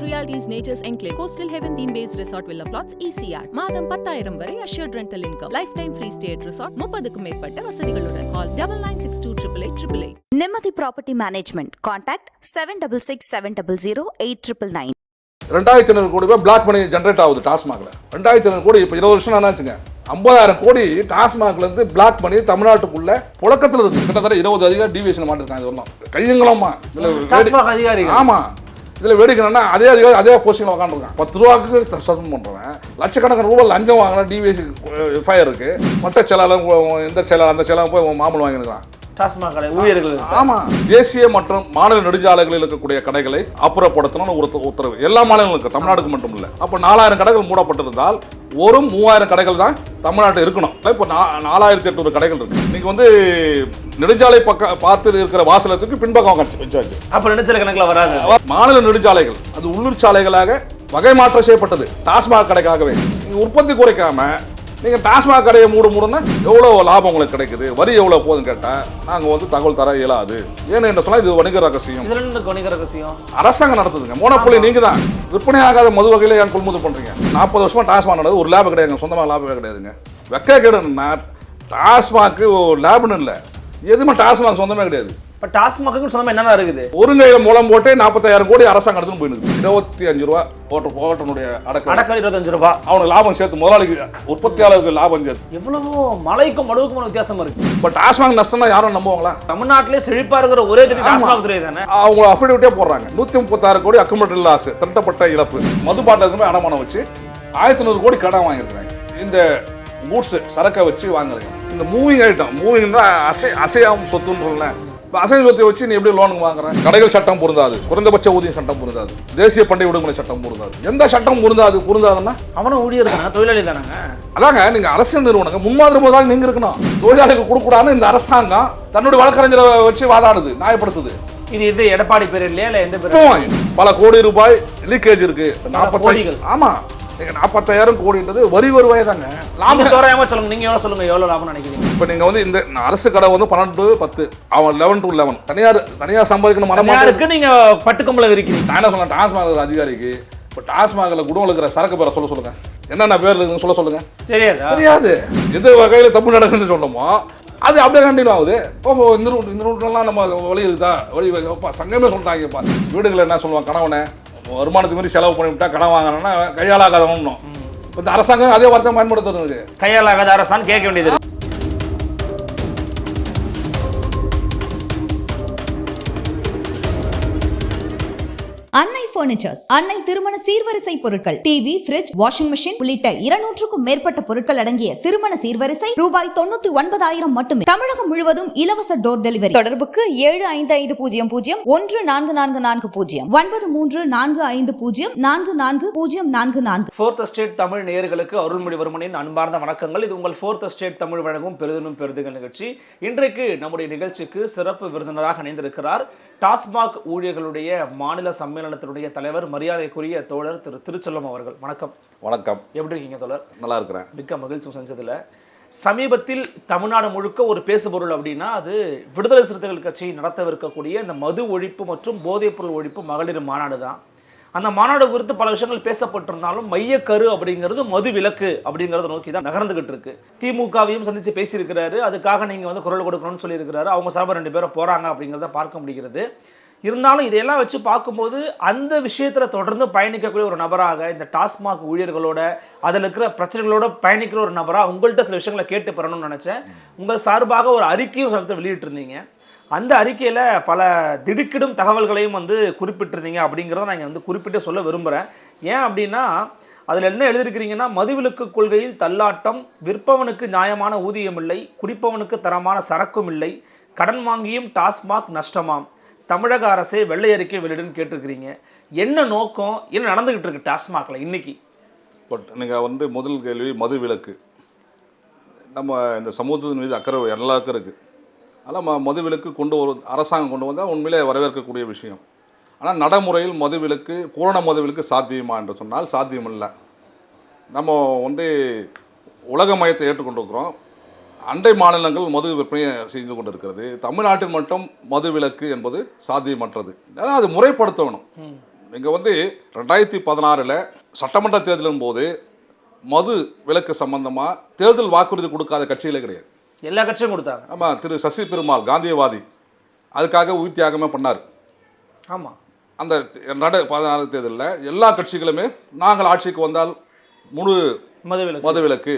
Realty's Nature's Enclave, Coastal Heaven theme-based resort villa plots, ECR. மாதம் 10,000 வரை assured rental income. Lifetime free stay at resort. 30க்கும் மேற்பட்ட வசதிகளுடன். Call 9962888888. நிம்மதி property management. Contact 7667008999. 2,500 கோடி ரூபாய் black money generate ஆகுது டாஸ்மாகில். 2,500 கோடி இப்போ 20 வருஷம் என்னாச்சுங்க, 50,000 கோடி டாஸ்மாக்லேருந்து பிளாக் பண்ணி தமிழ்நாட்டுக்குள்ள புழக்கத்தில் இருக்கு. கிட்டத்தட்ட 20 அதிகாரி டிவியேஷன் மாட்டிருக்காங்க. இதெல்லாம் கையங்களமா இதில். ஆமாம், இதில் வேடிக்கைன்னா அதே அதிகாரி அதே போஸ்டிங்கில் உட்காந்துருக்கான். 10 ரூபாய்க்கு சஸ்பெண்ட் பண்ணுறவன் லட்சக்கணக்கான ரூபாய் லஞ்சம் வாங்கினா டிவிஎஸ்சி எஃப்ஐஆர் இருக்கு. மற்ற செயலாளர் எந்த செயலாளர் அந்த செயலாளர் போய் மாமூல் வாங்கிருக்கான். டாஸ்மாக் கடை ஊழியர்கள். ஆமாம், தேசிய மற்றும் மாநில நெடுஞ்சாலைகளில் இருக்கக்கூடிய கடைகளை அப்புறப்படுத்தணும்னு உத்தரவு எல்லா மாநிலங்களுக்கும், தமிழ்நாடுக்கு மட்டும் இல்லை. அப்போ 4,000 கடைகள் மூடப்பட்டிருந்தால் ஒரு 3,000 கடைகள் தான் தமிழ்நாட்டில் இருக்கணும். இப்போ 4,800 கடைகள் இருக்கு. இன்னைக்கு வந்து நெடுஞ்சாலை பக்கம் பார்த்து இருக்கிற வாசலத்துக்கு பின்பக்கம் வச்சாச்சு. அப்போ நெடுஞ்சாலை கணக்கில் வராது. மாநில நெடுஞ்சாலைகள் அது உள்ளூர் சாலைகளாக வகை மாற்றம் செய்யப்பட்டது டாஸ்மாக் கடைக்காகவே. நீங்கள் உற்பத்தி குறைக்காம நீங்கள் டாஸ்மாக் கடையை மூடுனா எவ்வளோ லாபம் உங்களுக்கு கிடைக்குது, வரி எவ்வளோ போகுதுன்னு கேட்டால் நாங்கள் வந்து தகவல் தர இயலாது. ஏன்னு என்ன சொன்னால் இது வணிக ரகசியம். வணிக ரகசியம் அரசாங்கம் நடத்துதுங்க. மோனோபோலி நீங்கள் தான். விற்பனை ஆகாத மது வகையில் ஏன் கொள்முதல் பண்ணுறீங்க? 40 வருஷமா டாஸ்மாக் நடந்தது, ஒரு லேபு கிடையாதுங்க, சொந்தமாக லாபமே கிடையாதுங்க. வெக்க கேடுன்னா டாஸ்மாக்கு லேபுன்னு இல்லை, எதுவுமே டாஸ்மாக் சொந்தமே கிடையாது. இப்போ டாஸ்மாக்கு சொந்தமாக என்னென்ன இருக்குது? ஒருங்கையில் மூலம் போட்டு 40,000 கோடி அரசாங்கம் எடுத்துன்னு போயிடுது. 25 ரூபா ஓட்டனுடைய அடக்கம் 25 ரூபா அவனுக்கு லாபம் சேர்த்து, முதலாளிக்கு உற்பத்தியாளருக்கு லாபம் சேர்த்து. எவ்வளவோ மலைக்கும் மடுவுக்கும் வித்தியாசம் இருக்கு. இப்போ டாஸ்மாக் நஷ்டம்னா யாரும் நம்புவாங்களா? தமிழ்நாட்டிலே செழிப்பா இருக்கிற ஒரே டாஸ்மாக் துறை தானே. அவங்க அஃபிடவிட்டே போடுறாங்க. 136 கோடி அக்குமுலேட்டட் லாஸ், திரட்டப்பட்ட இழப்பு. மதுபாட்டில் அடமானம் வச்சு 1,500 கோடி கடன் வாங்கியிருக்கிறாங்க. இந்த கூட்ஸ் சரக்கை வச்சு வாங்குறாங்க. இந்த மூவிங் ஐட்டம், மூவிங்னா அசையாம சொத்துன்றல. இப்போ அசைய சொத்தை வச்சு நீ எப்படி லோனுக்கு வாங்குறேன்? கடைகள் சட்டம் பொருந்தாது, குறைந்தபட்ச ஊதிய சட்டம் பொருந்தாது, தேசிய பண்டைய விடுமுறை சட்டம் பொருந்தாது, எந்த சட்டம் பொருந்தாதுன்னா அவனும் ஊழியர் தானே, தொழிலாளி தானாங்க. அதாங்க நீங்க அரசியல் நிறுவனங்க முன்மாதிரி முதலாளி நீங்க இருக்கணும். தொழிலாளிக்கு கொடுக்கூடாதுன்னு இந்த அரசாங்கம் தன்னுடைய வழக்கறிஞரை வச்சு வாதாடுது, நியாயப்படுத்துது. இது எடப்பாடி பேர் இல்லையா, இல்லை எந்த பேர்? பல கோடி ரூபாய் லீக்கேஜ் இருக்கு. 40 கோடிகள். ஆமா, 40,000 கோடின்றது வரி வருவாய் தாங்க. லாபம் தோராயமா சொல்லுங்க, நீங்க எவ்வளவு சொல்லுங்க, எவ்வளவு லாபம் நினைக்கிறீங்க? இப்போ நீங்க வந்து இந்த அரசு கடை வந்து 12 to 10, அவன் 11 to 11. தனியார் சம்பாதிக்கணும் மனமாருக்கு நீங்க பட்டுக்கம்பளம் இருக்கிறீங்க. நான் என்ன சொன்னேன், டாஸ்மாக் அதிகாரிக்கு இப்போ டாஸ்மாகில் குடோன்ல இருக்கிற சரக்கு பேரை சொல்லுங்க, என்னென்ன பேர் இருக்குன்னு சொல்லுங்க. தெரியாது. எந்த வகையில் தப்பு நடக்குதுன்னு சொன்னோமோ அது அப்படியே கண்டினியூ ஆகுது. ஓஹோ, இந்த ரூட்லாம் நம்ம வழி இருக்குதா, வழி சங்கமே சொல்லிட்டாங்கப்பா. வீடுகளில் என்ன சொல்லுவாங்க, கணவனை வருமானத்துக்கு மாதிரி செலவு பண்ணிவிட்டா கடன் வாங்கணும்னா கையாளாகாதவனும். இந்த அரசாங்கம் அதே வார்த்தை பயன்படுத்துறது. கையாளாகாத அரசாங்கம் கேட்க வேண்டியது. அன்னை பர்னிச்சர்ஸ், அன்னை திருமண சீர்வரிசை பொருட்கள், டிவி, ஃபிரிட்ஜ், வாஷிங் மெஷின் உள்ளிட்ட 200க்கும் மேற்பட்ட பொருட்கள் அடங்கிய திருமண சீர்வரிசை ரூபாய் 99,000 மட்டுமே. தமிழகம் முழுவதும் இலவச டோர் டெலிவரி. தொடர்புக்கு 7550144440 9345044044. ஃபோர்த் எஸ்டேட் தமிழ் நேயர்களுக்கு அருள்மொழிவர்மனின் அன்பார்ந்த வணக்கங்கள். இது உங்கள் ஃபோர்த் எஸ்டேட் தமிழ் வழங்கும் பெரிதும் பெரிதுகள் நிகழ்ச்சி. இன்றைக்கு நம்முடைய நிகழ்ச்சிக்கு சிறப்பு விருந்தினராக இணைந்திருக்கிறார் டாஸ்மாக் ஊழியர்களுடைய மாநில சம்மேளனத்தினுடைய தலைவர், மரியாதைக்குரிய தோழர் திரு திருச்செல்வம் அவர்கள். வணக்கம். வணக்கம். எப்படி இருக்கீங்க தோழர்? நல்லா இருக்கிறேன். மிக்க மகிழ்ச்சி செஞ்சதில். சமீபத்தில் தமிழ்நாடு முழுக்க ஒரு பேசுபொருள் அப்படின்னா அது விடுதலை சிறுத்தைகள் கட்சி நடத்தவிருக்கக்கூடிய இந்த மது ஒழிப்பு மற்றும் போதைப்பொருள் ஒழிப்பு மகளிர் மாநாடு தான். அந்த மாநாடு குறித்து பல விஷயங்கள் பேசப்பட்டிருந்தாலும் மையக்கரு அப்படிங்கிறது மது விலக்கு அப்படிங்கிறத நோக்கி தான் நகர்ந்துகிட்டு இருக்கு. திமுகவையும் சந்தித்து பேசியிருக்கிறாரு. அதுக்காக நீங்கள் வந்து குரல் கொடுக்கணும்னு சொல்லியிருக்கிறாரு. அவங்க சார்பாக 2 பேரும் போகிறாங்க அப்படிங்கிறத பார்க்க முடிகிறது. இருந்தாலும் இதையெல்லாம் வச்சு பார்க்கும்போது அந்த விஷயத்தில் தொடர்ந்து பயணிக்கக்கூடிய ஒரு நபராக, இந்த டாஸ்மாக் ஊழியர்களோட அதில் இருக்கிற பிரச்சனைகளோட பயணிக்கிற ஒரு நபராக உங்கள்கிட்ட சில விஷயங்களை கேட்டு பெறணும்னு நினச்சேன். உங்கள் சார்பாக ஒரு அறிக்கையும் சமயத்தை வெளியிட்டிருந்தீங்க. அந்த அறிக்கையில் பல திடுக்கிடும் தகவல்களையும் வந்து குறிப்பிட்டிருந்தீங்க அப்படிங்கிறத நான் இங்கே வந்து குறிப்பிட்டு சொல்ல விரும்புகிறேன். ஏன் அப்படின்னா அதில் என்ன எழுதியிருக்கிறீங்கன்னா, மதுவிலக்கு கொள்கையில் தள்ளாட்டம், விற்பவனுக்கு நியாயமான ஊதியம் இல்லை, குடிப்பவனுக்கு தரமான சரக்கும் இல்லை, கடன் வாங்கியும் டாஸ்மாக் நஷ்டமாம், தமிழக அரசே வெள்ளை அறிக்கை வெளியிடுன்னு கேட்டிருக்கிறீங்க. என்ன நோக்கம், என்ன நடந்துக்கிட்டு இருக்கு டாஸ்மாகில் இன்னைக்கு? பட் நீங்கள் வந்து முதல் கேள்வி மது விலக்கு. நம்ம இந்த சமூகத்தின் மீது அக்கறை எல்லாருக்கும் இருக்குது. அதனால் மது விலக்கு அரசாங்கம் கொண்டு வந்தால் உண்மையிலே வரவேற்கக்கூடிய விஷயம். ஆனால் நடைமுறையில் மது விலக்கு, பூரண மது விலக்கு சாத்தியமா என்று சொன்னால் சாத்தியமில்லை. நம்ம வந்து உலக மயத்தை ஏற்றுக்கொண்டிருக்கிறோம். அண்டை மாநிலங்கள் மது விற்பனையை செய்து கொண்டிருக்கிறது. தமிழ்நாட்டில் மட்டும் மது விலக்கு என்பது சாத்தியமற்றது. அது முறைப்படுத்தணும். நீங்கள் வந்து 2016 சட்டமன்ற தேர்தலின் போது மது விலக்கு சம்பந்தமாக தேர்தல் வாக்குறுதி கொடுக்காத கட்சிகளே கிடையாது. எல்லா கட்சியும் கொடுத்தாங்க. ஆமாம், திரு சசி பெருமாள் காந்தியவாதி அதுக்காக உயிர் தியாகமே பண்ணார். ஆமாம், அந்த 2016 தேர்தலில் எல்லா கட்சிகளுமே நாங்கள் ஆட்சிக்கு வந்தால் முழு மது விலக்கு,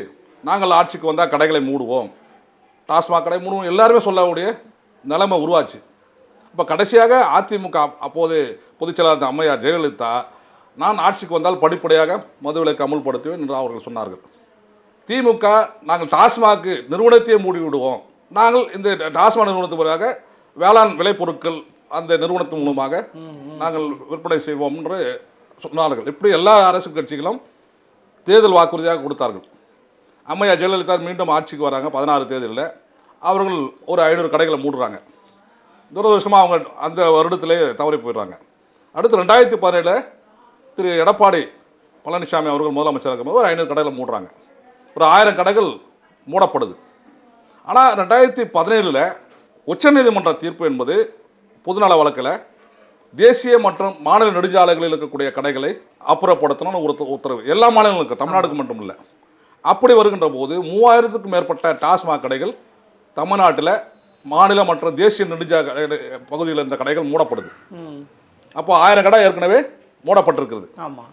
நாங்கள் ஆட்சிக்கு வந்தால் கடைகளை மூடுவோம், டாஸ்மாக் கடை மூடுவோம், எல்லாருமே சொல்லக்கூடிய நிலைமை உருவாச்சு. இப்போ கடைசியாக அதிமுக அப்போது பொதுச்செயலாளர் அம்மையார் ஜெயலலிதா நான் ஆட்சிக்கு வந்தால் படிப்படியாக மதுவிலக்கு அமுல்படுத்துவேன் என்று அவர்கள் சொன்னார்கள். திமுக நாங்கள் டாஸ்மாக் நிறுவனத்தையே மூடிவிடுவோம், நாங்கள் இந்த டாஸ்மாக் நிறுவனத்துக்கு பதிலாக வேளாண் விளைபொருட்கள் அந்த நிறுவனத்தின் மூலமாக நாங்கள் விற்பனை செய்வோம் என்று சொன்னார்கள். இப்படி எல்லா அரசு கட்சிகளும் தேர்தல் வாக்குறுதியாக கொடுத்தார்கள். அம்மையார் ஜெயலலிதா மீண்டும் ஆட்சிக்கு வராங்க 16 தேர்தலில். அவர்கள் ஒரு 500 கடைகளை மூடுறாங்க. துரதிருஷ்டமாக அவங்க அந்த வருடத்திலே தவறி போயிடுறாங்க. அடுத்து 2017 திரு எடப்பாடி பழனிசாமி அவர்கள் முதலமைச்சராக இருக்கும்போது ஒரு 500 கடைகளை மூடுறாங்க. ஒரு 1000 கடைகள் மூடப்படுது. ஆனால் 2017 உச்சநீதிமன்ற தீர்ப்பு என்பது பொதுநல வழக்கில் தேசிய மற்றும் மாநில நெடுஞ்சாலைகளில் இருக்கக்கூடிய கடைகளை அப்புறப்படுத்தணும்னு ஒரு உத்தரவு எல்லா மாநிலங்களுக்கும், தமிழ்நாடுக்கு மட்டும் இல்லை. அப்படி வருகின்ற போது 3000க்கும் மேற்பட்ட டாஸ்மாக் கடைகள் தமிழ்நாட்டில் மாநில மற்றும் தேசிய நெடுஞ்சாலை பகுதியில் இந்த கடைகள் மூடப்படுது. அப்போ 1000 கடை ஏற்கனவே மூடப்பட்டிருக்கிறது. ஆமாம்,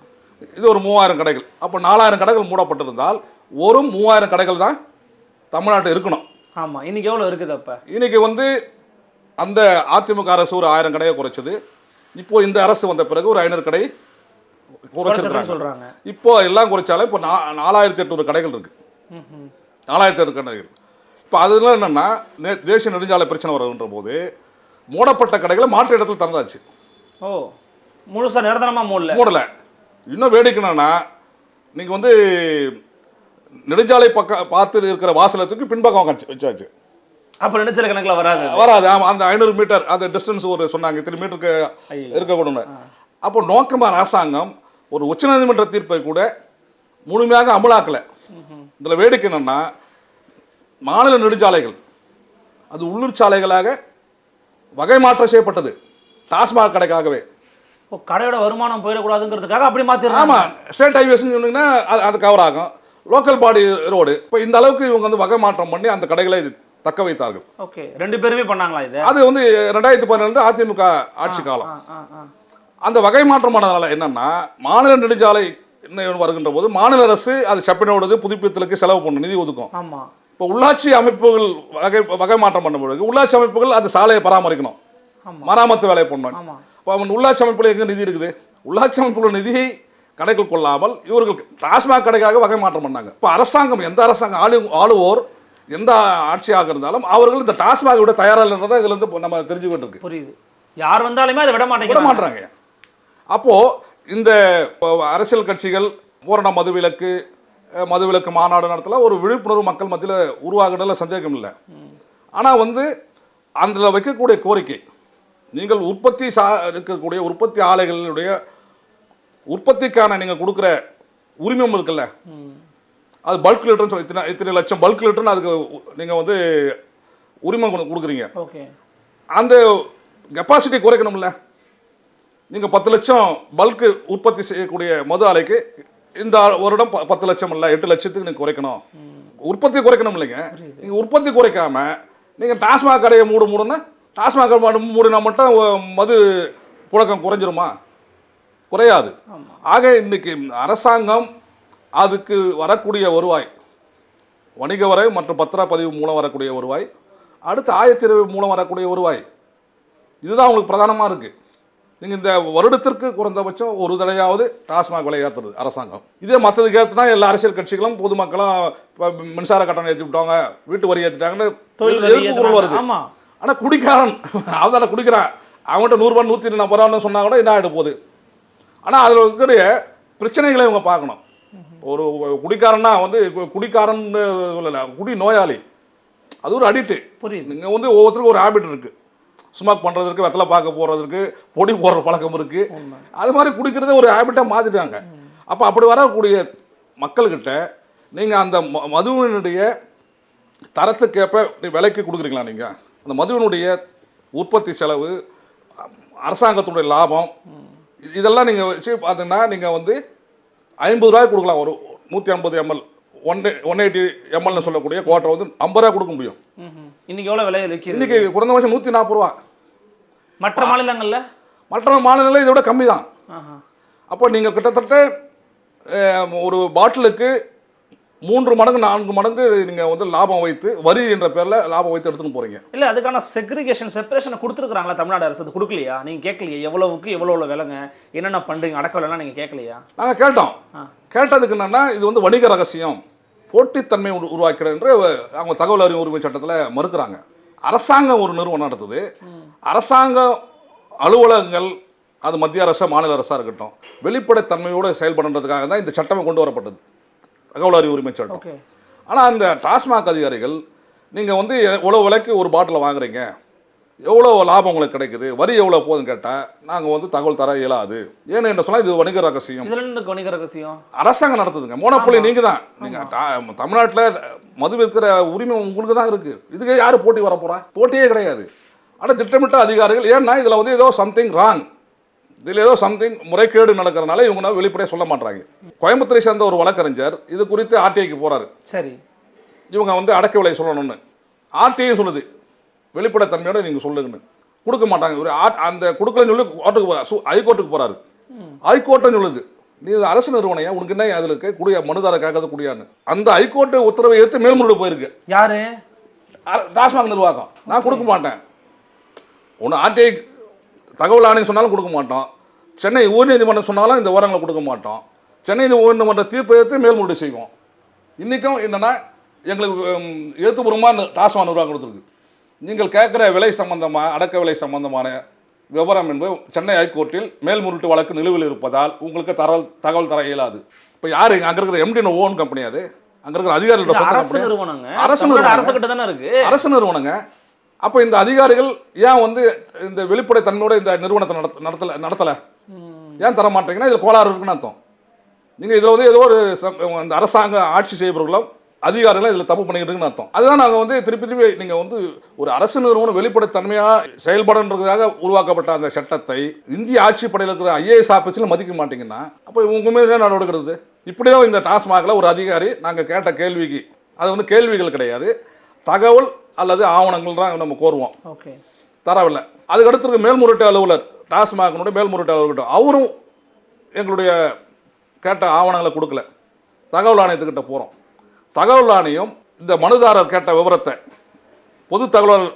இது ஒரு 3000 கடைகள். அப்போ 4000 கடைகள் மூடப்பட்டிருந்தால் ஒரு 3000 கடைகள் தான் தமிழ்நாட்டில் இருக்கணும். ஆமாம், இன்னைக்கு எவ்வளோ இருக்குது? அப்போ இன்னைக்கு வந்து அந்த அதிமுக அரசு ஒரு 1000 கடையை குறைச்சது. இப்போ இந்த அரசு வந்த பிறகு ஒரு 500 கடை குறைச்சிருக்காங்க சொல்கிறாங்க. இப்போ எல்லாம் குறைச்சாலே இப்போ 4800 கடைகள் இருக்கு. 4800 கடைகள். இப்போ அதெல்லாம் என்னென்னா தேசிய நெடுஞ்சாலை பிரச்சனை வருகின்ற போது மூடப்பட்ட கடைகளை மாற்று இடத்துல திறந்தாச்சு. ஓ, முழுசாக நிரந்தரமாக மூடலை. இன்னும் வேடிக்கைன்னா நீங்கள் வந்து நெடுஞ்சாலை பக்கம் பார்த்து இருக்கிற வாசலத்துக்கு பின்பக்கம் வச்சாச்சு. அப்போ நெடுஞ்சாலை கணக்கில் வராது. ஆமாம், அந்த 500 மீட்டர் அந்த டிஸ்டன்ஸ் ஒரு சொன்னாங்க, இத்தனை மீட்டருக்கு இருக்கக்கூடாது. அப்போ நோக்கமாக அரசாங்கம் ஒரு உச்சநீதிமன்ற தீர்ப்பை கூட முழுமையாக அமலாக்கலை. இதில் வேடிக்கை என்னன்னா மாநில நெடுஞ்சாலைகள் அது உள்ளூர் சாலைகளாக வகை மாற்றம் செய்யப்பட்டது டாஸ்மாக் கடைக்காகவே. கடையோட வருமானம் போயிடக்கூடாதுங்கிறதுக்காக அப்படி மாற்றிடுறாங்க. ஆமாம், ஸ்டேட் ஹைவேஸ்ன்னு சொன்னீங்கன்னா அது கவர் ஆகும், லோக்கல் பாடி ரோடு. இப்போ இந்த அளவுக்கு இவங்க வந்து வகை மாற்றம் பண்ணி அந்த கடைகளை தக்க வைத்தார்கள். ஓகே, 2 பேருமே பண்ணாங்களா இது? அது வந்து 2017 அதிமுக ஆட்சி காலம். அந்த வகை மாற்றம் பண்ணதுனால என்னன்னா மாநில நெடுஞ்சாலை வருகின்ற போது மாநில அரசு அது செப்பனோடு புதுப்பித்தலுக்கு செலவு பண்ணும், நிதி ஒதுக்கும். ஆமாம், இப்போ உள்ளாட்சி அமைப்புகள் வகை மாற்றம் பண்ண பிறகு உள்ளாட்சி அமைப்புகள் அந்த சாலையை பராமரிக்கணும், மராமத்து வேலையை பண்ணணும். இப்போ அவன் உள்ளாட்சி அமைப்புல எங்கே நிதி இருக்குது? உள்ளாட்சி அமைப்புள்ள நிதியை கணக்கில் கொள்ளாமல் இவர்கள் டாஸ்மாக் கடைக்காக வகை மாற்றம் பண்ணாங்க. இப்போ அரசாங்கம் எந்த அரசாங்கம் ஆளுவோர் எந்த ஆட்சியாக இருந்தாலும் அவர்கள் இந்த டாஸ்மாக் விட தயாராக இதுல இருந்து நம்ம தெரிஞ்சுக்கிட்டு இருக்கு. புரியுது. யார் வந்தாலுமே அதை விட மாட்டாங்க. அப்போ இந்த அரசியல் கட்சிகள் பூரண மதுவிலக்கு மாநாடு நடத்தல ஒரு விழிப்புணர்வு மக்கள் மத்தியில் உருவாகுறதுல சந்தேகம் இல்லை. ஆனால் வந்து அதில் வைக்கக்கூடிய கோரிக்கை நீங்கள் இருக்கக்கூடிய உற்பத்தி ஆலைகளுடைய உற்பத்திக்கான நீங்கள் கொடுக்குற உரிமம் இருக்குல்ல, அது பல்க் லிட்டர்னு சொல்லி இத்தனை லட்சம் பல்க் லிட்டர்னு அதுக்கு நீங்கள் வந்து உரிமம் கொடுக்குறீங்க. அந்த கெப்பாசிட்டி குறைக்கணும்ல. நீங்கள் 10 லட்சம் பல்க்கு உற்பத்தி செய்யக்கூடிய மது ஆலைக்கு இந்த வருடம் 10 லட்சம் இல்லை 8 லட்சத்துக்கு நீங்கள் குறைக்கணும். உற்பத்தி குறைக்கணும் இல்லைங்க. நீங்கள் உற்பத்தி குறைக்காம நீங்கள் டாஸ்மாக் கடையை மூடுன்னா டாஸ்மாக் மூடினா மட்டும் மது புழக்கம் குறைஞ்சிருமா? குறையாது. ஆக இன்னைக்கு அரசாங்கம் அதுக்கு வரக்கூடிய வருவாய் வணிக வரை மற்றும் பத்திரப்பதிவு மூலம் வரக்கூடிய வருவாய், அடுத்து ஆயத்தீர்வு மூலம் வரக்கூடிய வருவாய், இதுதான் உங்களுக்கு பிரதானமாக இருக்குது. நீங்கள் இந்த வருடத்திற்கு குறைந்தபட்சம் ஒரு தடையாவது டாஸ்மாக் விலை ஏற்றுறது அரசாங்கம். இதே மற்றதுக்கு ஏற்றுனா எல்லா அரசியல் கட்சிகளும் பொதுமக்களும் இப்போ மின்சார கட்டணம் ஏற்றி விட்டாங்க, வீட்டு வரி ஏற்றிட்டாங்கன்னு குரல் வருது. ஆனால் குடிக்காரன் அவன் தானே குடிக்கிறான், அவங்கள்ட்ட 100 ரூபா 140 ரூபான்னு சொன்னால் கூட என்ன ஆகிட போகுது. ஆனால் அதில் இருக்கிற பிரச்சனைகளை இவங்க பார்க்கணும். ஒரு குடிக்காரன்னா வந்து குடிக்காரன் சொல்லலை, குடி நோயாளி, அது ஒரு அடிக்ட்டு. புரியுது. நீங்கள் வந்து ஒவ்வொருத்தருக்கும் ஒரு ஹேபிட் இருக்குது. ஸ்மோக் பண்ணுறதுக்கு, வெத்தலை பார்க்க போகிறதுக்கு, பொடி போடுற பழக்கம் இருக்குது. அது மாதிரி குடிக்கிறத ஒரு ஹேபிட்டாக மாற்றிட்டாங்க. அப்போ அப்படி வரக்கூடிய மக்கள்கிட்ட நீங்கள் அந்த மதுவினுடைய தரத்துக்கேற்ப விலைக்கு கொடுக்குறீங்களா? நீங்கள் அந்த மதுவினுடைய உற்பத்தி செலவு, அரசாங்கத்துடைய லாபம், இதெல்லாம் நீங்கள் வச்சு பார்த்தீங்கன்னா நீங்கள் வந்து 50 ரூபாய்க்கு கொடுக்கலாம். ஒரு 150 ml 180 mlன்னு சொல்லக்கூடிய குவார்ட்டர் வந்து 50 ரூபாய் கொடுக்க முடியும். இன்னைக்கு எவ்வளோ விலை இருக்கு? இன்னைக்கு குறைந்தபட்சம் 140 ரூபா. மற்ற மாநிலங்களில் இதை விட கம்மி தான். அப்போ நீங்கள் கிட்டத்தட்ட ஒரு பாட்டிலுக்கு 3 மடங்கு 4 மடங்கு நீங்கள் வந்து லாபம் வைத்து, வரி என்ற பேரில் லாபம் வைத்து எடுத்துன்னு போகிறீங்க. இல்லை, அதுக்கான செப்பரேஷனை கொடுத்துருக்குறாங்களா தமிழ்நாடு அரசு? அது கொடுக்கலையா? நீங்கள் கேட்கலையா எவ்வளவுக்கு எவ்வளோ விலைங்க, என்னென்ன பண்ணுறீங்க, அடக்க விலைலாம் நீங்கள் கேட்கலையா? நாங்கள் கேட்டோம். கேட்டதுக்கு என்னென்னா, இது வந்து வணிக ரகசியம், போட்டித்தன்மை உருவாக்கிறது என்று அவங்க தகவல் அறிவு உரிமை சட்டத்தில் மறுக்கிறாங்க. அரசாங்கம் ஒரு நிறுவனம் நடத்துது. அரசாங்க அலுவலகங்கள், அது மத்திய அரசா மாநில அரசாக இருக்கட்டும், வெளிப்படைத்தன்மையோடு செயல்படுறதுக்காக தான் இந்த சட்டமே கொண்டு வரப்பட்டது, தகவல் அறிவு உரிமை சட்டம். ஆனால் அந்த டாஸ்மாக் அதிகாரிகள், நீங்கள் வந்து எவ்வளோ விலைக்கு ஒரு பாட்டில் வாங்குறீங்க, எவ்வளோ லாபம் உங்களுக்கு கிடைக்குது, வரி எவ்வளோ போகுதுன்னு கேட்டால் நாங்கள் வந்து தகவல் தர இயலாது. ஏன்னு என்ன சொன்னால் இது வணிக ரகசியம். வணிக ரகசியம் அரசாங்கம் நடத்துதுங்க. மோனோபோலி நீங்கள் தான். நீங்கள் தமிழ்நாட்டில் மது விற்கிற உரிமை உங்களுக்கு தான் இருக்குது. இதுக்கு யார் போட்டி வர போகிறா? போட்டியே கிடையாது. ஆனால் திட்டமிட்ட அதிகாரிகள், ஏன்னா இதில் வந்து ஏதோ சம்திங் ராங், இதில் ஏதோ சம்திங் முறைகேடு நடக்கிறதுனால இவங்க வெளிப்படையாக சொல்ல மாட்டாங்க. கோயம்புத்தூரை சேர்ந்த ஒரு வழக்கறிஞர் இது குறித்து ஆர்டிஐக்கு போகிறாரு. சரி, இவங்க வந்து அடக்க விலை சொல்லணும்னு. ஆர்டிஐயும் சொல்லுது வெளிப்படைத்தன்மையோட நீங்கள் சொல்லுங்கன்னு. கொடுக்க மாட்டாங்க. ஒரு அந்த கொடுக்கலன்னு சொல்லி ஹைகோர்ட்டுக்கு போகிறாரு. ஹைகோர்ட்டுன்னு சொல்லுது, நீ அரசு நிறுவனையா, உனக்கு என்ன அதில் இருக்க குடியா, மனுதார கேட்கறது குடியான்னு. அந்த ஹைகோர்ட்டு உத்தரவை எடுத்து மேல்முறையீடு போயிருக்கு. யாரு? டாஸ்மாக் நிர்வாகம். நான் கொடுக்க மாட்டேன். ஒன்று ஆர்டிஐ தகவல் ஆணையம் சொன்னாலும் கொடுக்க மாட்டோம், சென்னை உயர்நீதிமன்றம் சொன்னாலும் இந்த விவரங்களை கொடுக்க மாட்டோம், சென்னை உயர்நீதிமன்ற தீர்ப்பை எடுத்து மேல்முறையீடு செய்வோம். இன்றைக்கும் என்னென்னா எங்களுக்கு எழுத்துப்பூர்வமாக டாஸ்மாக் நிர்வாகம் கொடுத்துருக்கு. நீங்கள் கேட்குற விலை சம்பந்தமாக, அடக்க விலை சம்பந்தமான விவரம் என்பது சென்னை ஹைகோர்ட்டில் மேல்முறையீட்டு வழக்கு நிலுவையில் இருப்பதால் உங்களுக்கு தகவல் தர இயலாது. இப்போ யார் அங்கே இருக்கிற எம்டி ஓன் கம்பெனி? அது அங்கே இருக்கிற அதிகாரிகளோட அரசு நிறுவனங்க. அப்போ இந்த அதிகாரிகள் ஏன் வந்து இந்த வெளிப்படைத்தன்மையோட இந்த நிறுவனத்தை நடத்தலை ஏன் தர மாட்டீங்கன்னா இதில் கோளாறு இருக்குன்னு அர்த்தம். நீங்கள் இதில் வந்து ஏதோ ஒரு இந்த அரசாங்க ஆட்சி செய்பவர்களும் அதிகாரிகளும் இதில் தப்பு பண்ணிக்கிட்டுன்னு அர்த்தம். அதுதான் நாங்கள் வந்து திருப்பி நீங்கள் வந்து ஒரு அரசு நிறுவனம் வெளிப்படைத்தன்மையாக செயல்படுன்றதுக்காக உருவாக்கப்பட்ட அந்த சட்டத்தை இந்திய ஆட்சி படையில் இருக்கிற IAS ஆஃபீஸில் மதிக்க மாட்டீங்கன்னா அப்போ உங்க மேலே நடவடிக்கிறது. இப்படிதான் இந்த டாஸ்மாகில் ஒரு அதிகாரி நாங்கள் கேட்ட கேள்விக்கு, அது வந்து கேள்விகள் கிடையாது, தகவல் அல்லது ஆவணங்கள் தான் நம்ம கோருவோம். ஓகே, தரவில்லை. அதுக்கு அடுத்து மேல்முறையீட்டு அலுவலர், டாஸ்மாகினுடைய மேல்முறையீட்டு அலுவலர், அவரும் எங்களுடைய கேட்ட ஆவணங்களை கொடுக்கல. தகவல் ஆணையத்துக்கிட்ட போகிறோம். தகவல் ஆணையம் இந்த மனுதாரர் கேட்ட விவரத்தை பொது தகவல்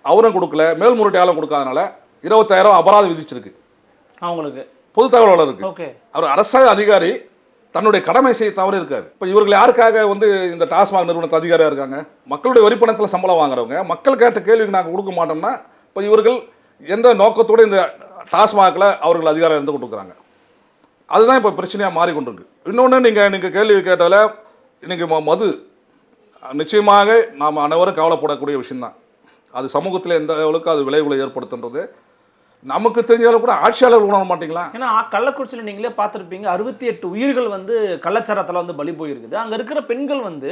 அவரும் கொடுக்கல, மேல்முறையீட்டாளரும் கொடுக்காதனால 20,000 அபராதம் விதிச்சிருக்கு அவங்களுக்கு, பொது தகவலாளருக்கு. ஓகே, அவர் அரசாங்க அதிகாரி தன்னுடைய கடமை செய்ய தவறு இருக்காது. இப்போ இவர்கள் யாருக்காக வந்து இந்த டாஸ்மாக் நிறுவனத்து அதிகாரியாக இருக்காங்க? மக்களுடைய வரிப்பணத்தில் சம்பளம் வாங்குறவங்க. மக்கள் கேட்ட கேள்விக்கு நாங்கள் கொடுக்க மாட்டோம்னா இப்போ இவர்கள் எந்த நோக்கத்தோடு இந்த டாஸ்மாகில் அவர்கள் அதிகாரம் இருந்து கொடுக்குறாங்க? அதுதான் இப்போ பிரச்சனையாக மாறிக்கொண்டிருக்கு. இன்னொன்று நீங்கள் கேள்வி கேட்டால இன்றைக்கி மது நிச்சயமாக நாம் அனைவரும் கவலைப்படக்கூடிய விஷயம்தான். அது சமூகத்தில் எந்த அளவுக்கு அது விளைவுகளை ஏற்படுத்துன்றது நமக்கு தெரிஞ்சாலும் கூட ஆட்சியாளர் உணர மாட்டீங்களா? ஏன்னா கள்ளக்குறிச்சியில் நீங்களே பார்த்துருப்பீங்க, 68 உயிர்கள் வந்து கள்ளச்சாராயத்தில் வந்து பலி போயிருக்குது. அங்கே இருக்கிற பெண்கள் வந்து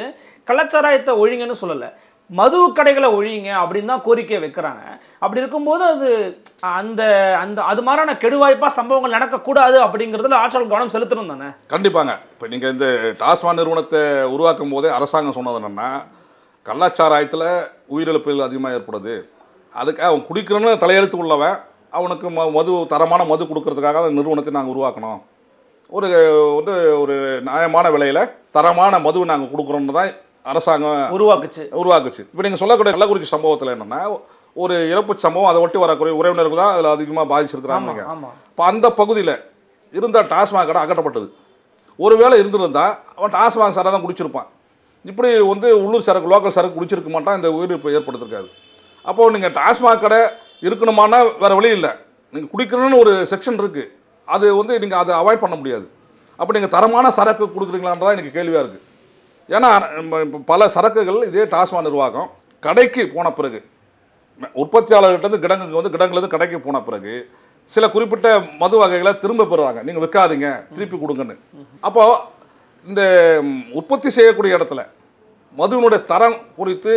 கள்ளச்சாராயத்தை ஒழிங்கன்னு சொல்லலை, மது கடைகளை ஒழிங்க அப்படின்னு தான் கோரிக்கையை வைக்கிறாங்க. அப்படி இருக்கும்போது அது அந்த அந்த அது மாதிரியான கெடுவாய்ப்பாக சம்பவங்கள் நடக்கக்கூடாது அப்படிங்கிறதுல ஆட்சியாளர் கவனம் செலுத்தணும் தானே? கண்டிப்பாங்க. இப்போ நீங்கள் இந்த டாஸ்மாக் நிறுவனத்தை உருவாக்கும் போதே அரசாங்கம் சொன்னது என்னென்னா, கள்ளச்சாராயத்தில் உயிரிழப்புகள் அதிகமாக ஏற்படுது, அதுக்கு அவன் குடிக்கிறன்னு தலையெழுத்து உள்ளவன் அவனுக்கு மது தரமான மது கொடுக்கறதுக்காக அந்த நிறுவனத்தை நாங்கள் உருவாக்கணும், ஒரு வந்து ஒரு நியாயமான விலையில் தரமான மதுவை நாங்கள் கொடுக்குறோன்னு தான் அரசாங்கம் உருவாக்குச்சு. இப்போ நீங்கள் சொல்லக்கூடிய கள்ளக்குறிச்சி சம்பவத்தில் என்னென்னா, ஒரு இறப்பு சம்பவம், அதை ஒட்டி வரக்கூடிய உறவினர்கள் தான் அதில் அதிகமாக பாதிச்சிருக்கிறாங்க. இப்போ அந்த பகுதியில் இருந்த டாஸ்மாக் கடை அகற்றப்பட்டது. ஒருவேளை இருந்திருந்தால் அவன் டாஸ்மாக் சரக்கு தான் குடிச்சிருப்பான். இப்படி வந்து உள்ளூர் சரக்கு, லோக்கல் சரக்கு குடிச்சிருக்க மாட்டான், இந்த உயிரிழப்பு ஏற்படுத்திருக்காது. அப்போது நீங்கள் டாஸ்மாக் கடை இருக்கணுமானா வேறு வழி இல்லை, நீங்கள் குடிக்கணும்னு ஒரு செக்ஷன் இருக்குது, அது வந்து நீங்கள் அதை அவாய்ட் பண்ண முடியாது. அப்போ நீங்கள் தரமான சரக்கு கொடுக்குறீங்களான்றதான் எனக்கு கேள்வியாக இருக்குது. ஏன்னா பல சரக்குகள் இதே டாஸ்மாக் நிர்வாகம் கடைக்கு போன பிறகு, உற்பத்தியாளர்கிட்ட கிடங்குக்கு வந்து கிடங்குலேருந்து கடைக்கு போன பிறகு சில குறிப்பிட்ட மது வகைகளை திரும்ப பெறுறாங்க, நீங்கள் விற்காதீங்க திருப்பி கொடுங்கன்னு. அப்போது இந்த உற்பத்தி செய்யக்கூடிய இடத்துல மதுவினுடைய தரம் குறித்து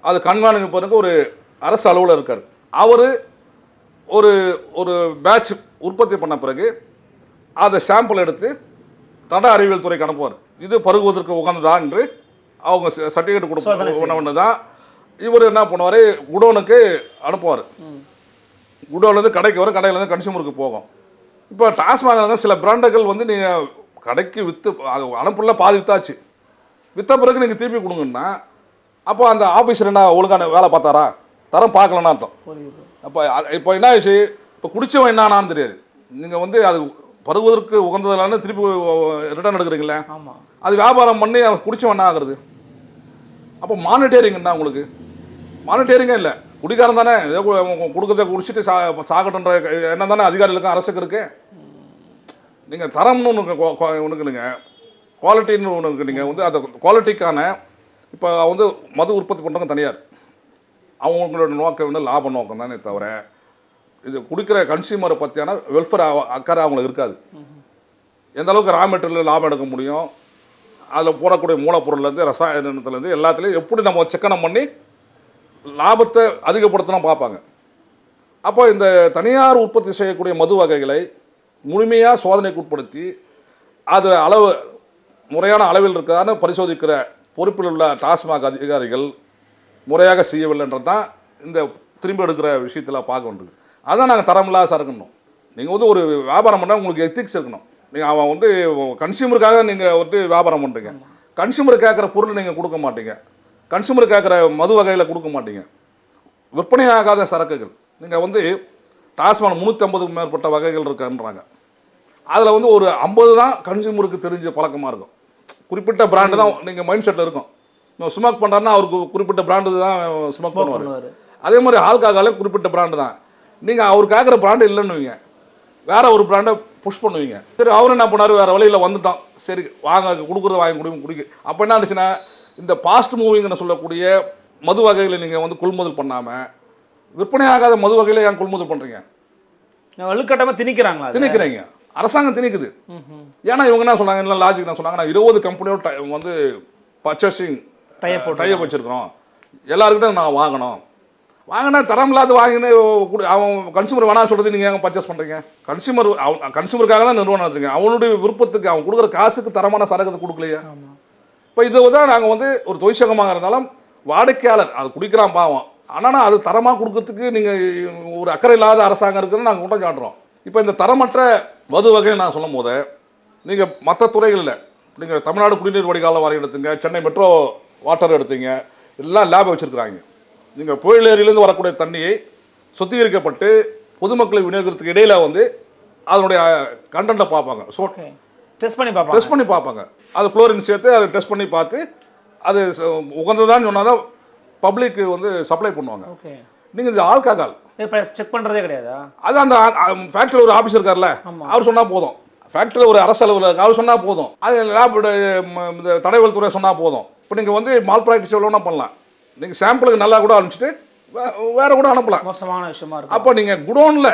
அது கண்காணிப்பதற்கு ஒரு அரசு அலுவலர் இருக்கார். அவர் ஒரு ஒரு பேட்ச் உற்பத்தி பண்ண பிறகு அதை சாம்பிள் எடுத்து தட அறிவியல் துறைக்கு அனுப்புவார். இது பருகுவதற்கு உகந்ததா என்று அவங்க சர்டிஃபிகேட் கொடுப்பது தான். இவர் என்ன பண்ணுவார், குடோனுக்கு அனுப்புவார். குடோன்லேருந்து கடைக்கு வரும், கடையிலேருந்து கன்சியூமருக்கு போகும். இப்போ டாஸ்மாகில் வந்து சில பிராண்டுகள் வந்து நீங்கள் கடைக்கு விற்று அது அனுப்புல பாதி விற்றாச்சு, விற்ற பிறகு நீங்கள் திருப்பி கொடுங்கன்னா அப்போ அந்த ஆஃபீஸர் என்ன ஒழுங்கான வேலை பார்த்தாரா, தரம் பார்க்கலன்னு அர்த்தம். அப்போ இப்போ என்ன ஆச்சு, இப்போ குடிச்சவன் என்னான்னு தெரியாது. நீங்கள் வந்து அது பருகுவதற்கு உகந்ததில்லைன்னு திருப்பி ரிட்டர்ன் எடுக்கிறீங்களே, அது வியாபாரம் பண்ணி அவன் குடிச்சவன் என்ன ஆகுறது? அப்போ மானிட்டரிங்கன்னா உங்களுக்கு மானிட்டரிங்கே இல்லை, குடிக்காரன் தானே, ஏதோ கொடுக்கறத குடிச்சிட்டு சாகட்டுன்ற என்ன தானே அதிகாரிகளுக்கும் அரசுக்கு இருக்கு. நீங்கள் தரம்னு ஒன்று நீங்கள் குவாலிட்டின்னு ஒன்று நீங்கள் வந்து அந்த குவாலிட்டிக்கான இப்போ வந்து மது உற்பத்தி பண்ணுறவங்க தனியார், அவங்களோட நோக்கம் வந்து லாப நோக்கம் தானே தவிர இது குடிக்கிற கன்சியூமரை பற்றியான வெல்ஃபேர் அக்கறை அவங்களுக்கு இருக்காது. எந்த அளவுக்கு ரா மெட்டீரியல் லாபம் எடுக்க முடியும், அதில் போடக்கூடிய மூலப்பொருள்லேருந்து ரசாயனத்துலேருந்து எல்லாத்துலேயும் எப்படி நம்ம செக்கனம் பண்ணி லாபத்தை அதிகப்படுத்தணும் பார்ப்பாங்க. அப்போ இந்த தனியார் உற்பத்தி செய்யக்கூடிய மது வகைகளை முழுமையாக சோதனைக்கு உட்படுத்தி அது அளவு முறையான அளவில் இருக்கான்னு பரிசோதிக்கிற பொறுப்பில் உள்ள டாஸ்மாக் அதிகாரிகள் முறையாக செய்யவில்லைன்றது தான் இந்த திரும்பி எடுக்கிற விஷயத்தில் பார்க்க வேண்டியது. அதான் நாங்கள் தரமில்லாத சரக்குணும். நீங்கள் வந்து ஒரு வியாபாரம் பண்ணால் உங்களுக்கு எத்திக்ஸ் இருக்கணும். நீங்கள் அவன் வந்து கன்சியூமருக்காக நீங்கள் வந்து வியாபாரம் பண்ணுறீங்க, கன்சியூமர் கேட்குற பொருள் நீங்கள் கொடுக்க மாட்டீங்க, கன்சியூமர் கேட்குற மது வகையில் கொடுக்க மாட்டீங்க. விற்பனையாகாத சரக்குகள் நீங்கள் வந்து டாஸ்மாக் 350க்கும் மேற்பட்ட வகைகள் இருக்குன்றாங்க. அதில் வந்து ஒரு 50 தான் கன்சியூமருக்கு தெரிஞ்ச பழக்கமாக இருக்கும். குறிப்பிட்ட பிராண்டு தான் நீங்கள் மைண்ட் செட்டில் இருக்கும். ஸ்மோக் பண்ணுறாருன்னா அவருக்கு குறிப்பிட்ட பிராண்டு தான் ஸ்மோக் பண்ணுவார். அதே மாதிரி ஆல்கஹாலே குறிப்பிட்ட பிராண்டு தான். நீங்கள் அவர் கேட்குற பிராண்டு இல்லைன்னுவீங்க, வேற ஒரு பிராண்டை புஷ் பண்ணுவீங்க. சரி, அவர் என்ன பண்ணார், வேறு வழியில் வந்துட்டோம், சரி வாங்க கொடுக்குறத வாங்கி குடிக்க. அப்போ என்ன ஆச்சுன்னா இந்த ஃபாஸ்ட் மூவிங்னு சொல்லக்கூடிய மது வகைகளை நீங்கள் வந்து கொள்முதல் பண்ணாமல் விற்பனையாகாத மது வகையில் ஏன் கொள்முதல் பண்ணுறீங்க? வலுக்கட்டமாக திணிக்கிறீங்க, அரசாங்கம் திணிக்குது. ஏன்னா இவங்க என்ன சொன்னாங்க, இல்லை லாஜிக் என்ன சொன்னாங்க, நான் 20 கம்பெனியோட வந்து பர்ச்சேசிங் டைப் வச்சுருக்கிறோம், எல்லாருக்கிட்ட நான் வாங்கினா தரம் இல்லாத வாங்கினு அவன் கன்சியூமர் வேணாம் சொல்கிறது நீங்கள் ஏங்க பர்ச்சேஸ் பண்ணுறீங்க? கன்சியூமருக்காக தான் நிறுவனம் நடத்துறீங்க, அவனுடைய விருப்பத்துக்கு அவன் கொடுக்குற காசுக்கு தரமான சரக்கத்தை கொடுக்கலையா? இப்போ இதை தான் நாங்கள் வந்து ஒரு தொழிற்சங்கமாக இருந்தாலும் வாடிக்கையாளர் அது குடிக்கிறான் பாவம், ஆனால் அது தரமாக கொடுக்கறதுக்கு நீங்கள் ஒரு அக்கறை இல்லாத அரசாங்கம் இருக்குன்னு நாங்கள் குற்றம் சாட்டுறோம். இப்போ இந்த தரமற்ற மது வகையில் நான் சொல்லும் போது நீங்கள் மற்ற துறைகளில் நீங்கள் தமிழ்நாடு குடிநீர் வடிகாலம் வாரியம் எடுத்துங்க, சென்னை மெட்ரோ வாட்டர் எடுத்தீங்க, எல்லாம் லேப் வச்சுருக்குறாங்க. நீங்கள் புயலேரியிலேருந்து வரக்கூடிய தண்ணியை சுத்திகரிக்கப்பட்டு பொதுமக்களுக்கு விநியோகத்துக்கு இடையில் வந்து அதனுடைய கண்டென்ட்டை பார்ப்பாங்க, டெஸ்ட் பண்ணி பார்ப்பாங்க. அது குளோரின் சேர்த்து அதை டெஸ்ட் பண்ணி பார்த்து அது உகந்ததான்னு சொன்னால் தான் பப்ளிக்கு வந்து சப்ளை பண்ணுவாங்க. நீங்கள் இந்த ஆல்கஹால் செக் பண்ணுறதே கிடையாதா? அது அந்த ஃபேக்ட்ரியில் ஒரு ஆஃபீஸர் இருக்கார்ல, அவர் சொன்னால் போதும். ஃபேக்ட்ரியில் ஒரு அரசு அலுவலர் அவர் சொன்னால் போதும். அது லேபோட இந்த தடயவியல் துறை சொன்னால் போதும். இப்போ நீங்கள் வந்து மால் ப்ராக்டிஸ் எவ்வளோனா பண்ணலாம், நீங்கள் சாம்பிளுக்கு நல்லா கூட அனுப்பிச்சிட்டு வேற கூட அனுப்பலாம். மோசமான விஷயமா இருக்கும். அப்போ நீங்கள் குடோனில்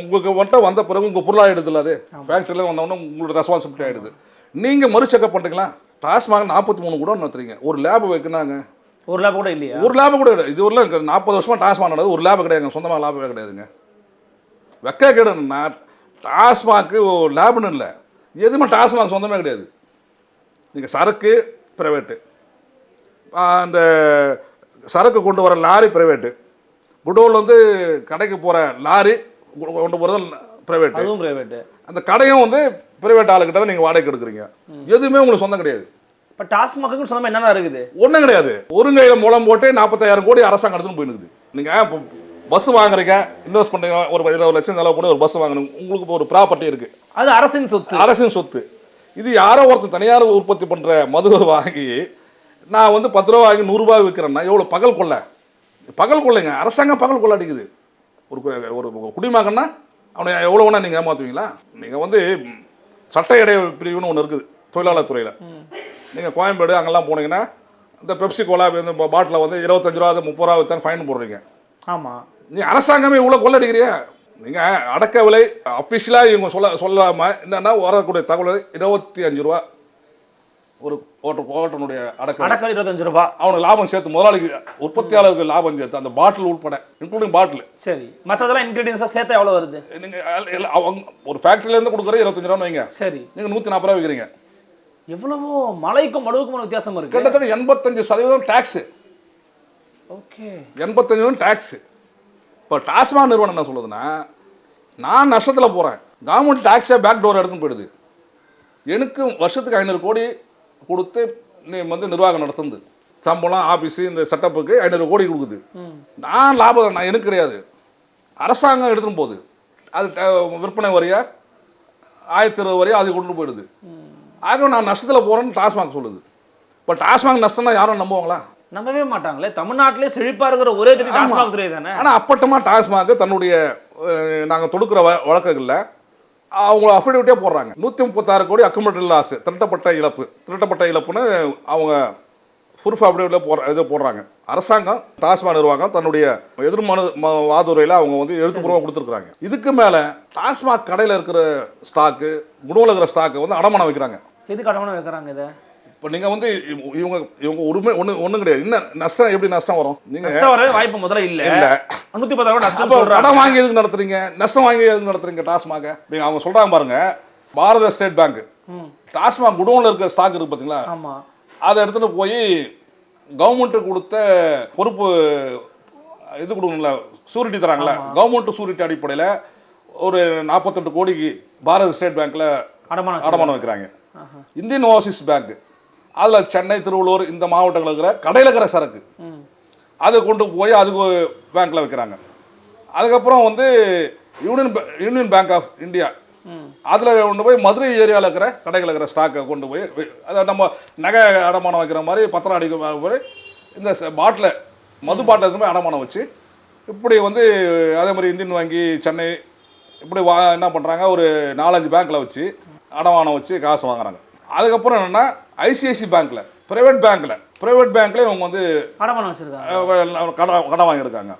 உங்களுக்கு வந்துட்டு வந்த பிறகு உங்கள் பொருளாகிடுதுல்ல, அது ஃபேக்ட்ரியில் வந்தவொடனே உங்களோட ரெஸ்பான்சிபிலிட்டி ஆகிடுது. நீங்கள் மறு செக்அப் பண்ணுறீங்களா? டாஸ்மாக் 43 குடோன் நடத்துறீங்க, ஒரு லேப் வைக்கிறாங்க, ஒரு லேப் கூட இல்லையா? ஒரு லேப் கூட கிடையாது. இது ஒரு 40 வருஷமாக டாஸ்மாக் நடக்குது, ஒரு லேப் கிடையாதுங்க, சொந்தமாக லேபே கிடையாதுங்க. வெக்க கேடுன்னா டாஸ்மாக்கு லேப்னு இல்லை, எதுவுமே டாஸ்மாக் சொந்தமே கிடையாது. நீங்கள் சரக்கு ப்ரைவேட்டு, அந்த சரக்கு கொண்டு வர லாரி ப்ரைவேட்டு, குடோனில் வந்து கடைக்கு போகிற லாரி கொண்டு போகிறது ப்ரைவேட்டு, அதுவும் ப்ரைவேட்டு, அந்த கடையும் வந்து ப்ரைவேட் ஆளுக்கிட்ட தான் நீங்கள் வாடகைக்கு எடுக்கிறீங்க. எதுவுமே உங்களுக்கு சொந்தம் கிடையாது. இப்போ டாஸ்மாக்கு சொந்தமாக என்னென்ன இருக்குது? ஒன்றும் கிடையாது. ஒருங்கையில் மூலம் போட்டு 40,000 கோடி அரசாங்கம் எடுத்துன்னு போயிடுது. நீங்கள் இப்போ பஸ் வாங்குறீங்க, இன்வெஸ்ட் பண்ணுறீங்க, ஒரு 20 லட்சம் செலவு பண்ணி ஒரு பஸ் வாங்கணும், உங்களுக்கு இப்போ ஒரு ப்ராப்பர்ட்டி இருக்குது, அது அரசின் சொத்து. அரசின் சொத்து. இது யாரோ ஒருத்தர் தனியார் உற்பத்தி பண்ணுற மதுவை வாங்கி நான் வந்து 10 ரூபா வாங்கி 100 ரூபாய் விற்கிறேன்னா எவ்வளோ பகல் கொள்ளைங்க. அரசாங்கம் பகல் கொள்ளை அடிக்குது. ஒரு குடிமகன்னா அவனை எவ்வளோ வேணா நீங்கள் ஏமாற்றுவீங்களா? நீங்கள் வந்து சட்ட எடை பிரிவுன்னு ஒன்று இருக்குது தொழிலாளர் துறையில். நீங்கள் கோயம்பேடு அங்கெல்லாம் போனீங்கன்னா இந்த பெப்சி கோலா இந்த பாட்டில் வந்து 25 ரூபா 30 ரூபா விற்றான் ஃபைன் போடுறீங்க. ஆமாம், நீ அரசாங்கமே இவ்வளோ கொள்ளடிக்கிறியா? நீங்கள் அடக்க விலை அஃபிஷியலாக இவங்க சொல்லாமல் என்னென்னா வரக்கூடிய தகவல் 25 ரூபா ஒரு ஓட்டனுடைய அடக்கல் 25 ரூபாய். அவனுக்கு லாபம் சேர்த்து முதலாளிக்கு உற்பத்தியாளருக்கு லாபம் சேர்த்து அந்த பாட்டில் உட்பட இன்க்ளூடிங் பாட்டில். சரி, மற்றதெல்லாம் இன்கிரீடியன்ஸாக சேர்த்தா எவ்வளோ வருது? நீங்கள் அவங்க ஒரு ஃபேக்ட்ரியிலேருந்து கொடுக்குற 25 ரூபான்னு வைங்க. சரி, நீங்கள் 140 ரூபா விற்கிறீங்க. எவ்வளவோ மலைக்கும் மடுவுக்கும் வித்தியாசம் இருக்கு. கிட்டத்தட்ட 85% டாக்ஸு. Okay, 85% tax. இப்போ டாஸ்மாக் நிறுவனம் என்ன சொல்லுதுன்னா, நான் நஷ்டத்தில் போகிறேன், கவர்மெண்ட் டாக்ஸை பேக் டோர் எடுத்துன்னு போயிடுது, எனக்கு வருஷத்துக்கு 500 கோடி கொடுத்து நீ வந்து நிர்வாகம் நடத்துது, சம்பளம் ஆஃபீஸு இந்த செட்டப்புக்கு 500 கோடி கொடுக்குது, நான் லாபம் நான் எனக்கு கிடையாது, அரசாங்கம் எடுத்துன்னு போகுது, அது விற்பனை வரியா 1020 வரையா அது கொண்டு போயிடுது, ஆக நான் நஷ்டத்தில் போகிறேன்னு டாஸ்மாக் சொல்லுது. இப்போ டாஸ்மாக் நஷ்டம்னா யாரும் நம்புவாங்களா? நம்பவே மாட்டாங்களே. தமிழ்நாட்டிலே செழிப்பாக இருக்கிற ஒரே திட்டம் டாஸ்மாக் துறை தானே. ஆனால் அப்பட்டமாக டாஸ்மாக் தன்னுடைய நாங்கள் தொடுக்கிற வழக்குகளில் அவங்க அஃபிடவிட்டே போடுறாங்க, 136 கோடி அக்குமுலேட்டட் லாஸ், திரட்டப்பட்ட இழப்புன்னு அவங்க ப்ரூஃப் அஃபிடவிட்டில் இது போடுறாங்க. அரசாங்கம் டாஸ்மாக் நிர்வாகம் தன்னுடைய எதிர்மனு வாதுரையில் அவங்க வந்து எழுத்துப்பூர்வமாக கொடுத்துருக்குறாங்க. இதுக்கு மேலே டாஸ்மாக் கடையில் இருக்கிற ஸ்டாக்கு, குடோனில் இருக்கிற ஸ்டாக்கு வந்து அடமானம் வைக்கிறாங்க. எதுக்கு அடமானம் வைக்கிறாங்க இதை? இப்போ நீங்கள் வந்து இவங்க உரிமை ஒன்றும் கிடையாது. இன்னும் நஷ்டம் எப்படி நஷ்டம் வரும்? நீங்கள் நஷ்டம் வர வாய்ப்பு முதல்ல இல்லை. 110 நஷ்டம் கடன் வாங்கி எதுக்கு நடத்துறீங்க, நஷ்டம் வாங்கி எதுக்கு நடத்துறீங்க டாஸ்மாக? நீங்கள் அவங்க சொல்கிறாங்க பாருங்க, பாரத ஸ்டேட் பேங்க் டாஸ்மாக் குடோனில் இருக்கிற ஸ்டாக் இருக்குது பார்த்தீங்களா, ஆமாம், அதை எடுத்துகிட்டு போய் கவர்மெண்ட்டுக்கு கொடுத்த பொறுப்பு இது கொடுக்கணும்ல, சூரிட்டி தராங்களே, கவர்மெண்ட் சூரிட்டி அடிப்படையில் ஒரு 48 கோடிக்கு பாரத ஸ்டேட் பேங்க்கில் அடமானம் வைக்கிறாங்க. இந்தியன் ஓவர்சீஸ் பேங்க் அதில் சென்னை, திருவள்ளூர் இந்த மாவட்டங்கள் இருக்கிற கடையில் இருக்கிற சரக்கு அதை கொண்டு போய் அதுக்கு பேங்க்கில் வைக்கிறாங்க. அதுக்கப்புறம் வந்து யூனியன் பேங்க் ஆஃப் இந்தியா அதில் கொண்டு போய் மதுரை ஏரியாவில் இருக்கிற கடைகள் இருக்கிற ஸ்டாக்கை கொண்டு போய் அதை நம்ம நகை அடமானம் வைக்கிற மாதிரி பத்திரம் அடிக்கிற மாதிரி இந்த பாட்டில் மது பாட்டில் எடுத்து போய் அடமானம் வச்சு இப்படி வந்து அதே மாதிரி இந்தியன் வங்கி, சென்னை இப்படி என்ன பண்ணுறாங்க, ஒரு 4-5 பேங்க்கில் வச்சு அடமானம் வச்சு காசு வாங்குறாங்க. அதுக்கப்புறம் என்னென்னா ஐசிஐசி பேங்க்கில், ப்ரைவேட் பேங்க்லேயே இவங்க வந்து அடமானம் வச்சுருக்காங்க, கடன் வாங்கியிருக்காங்க.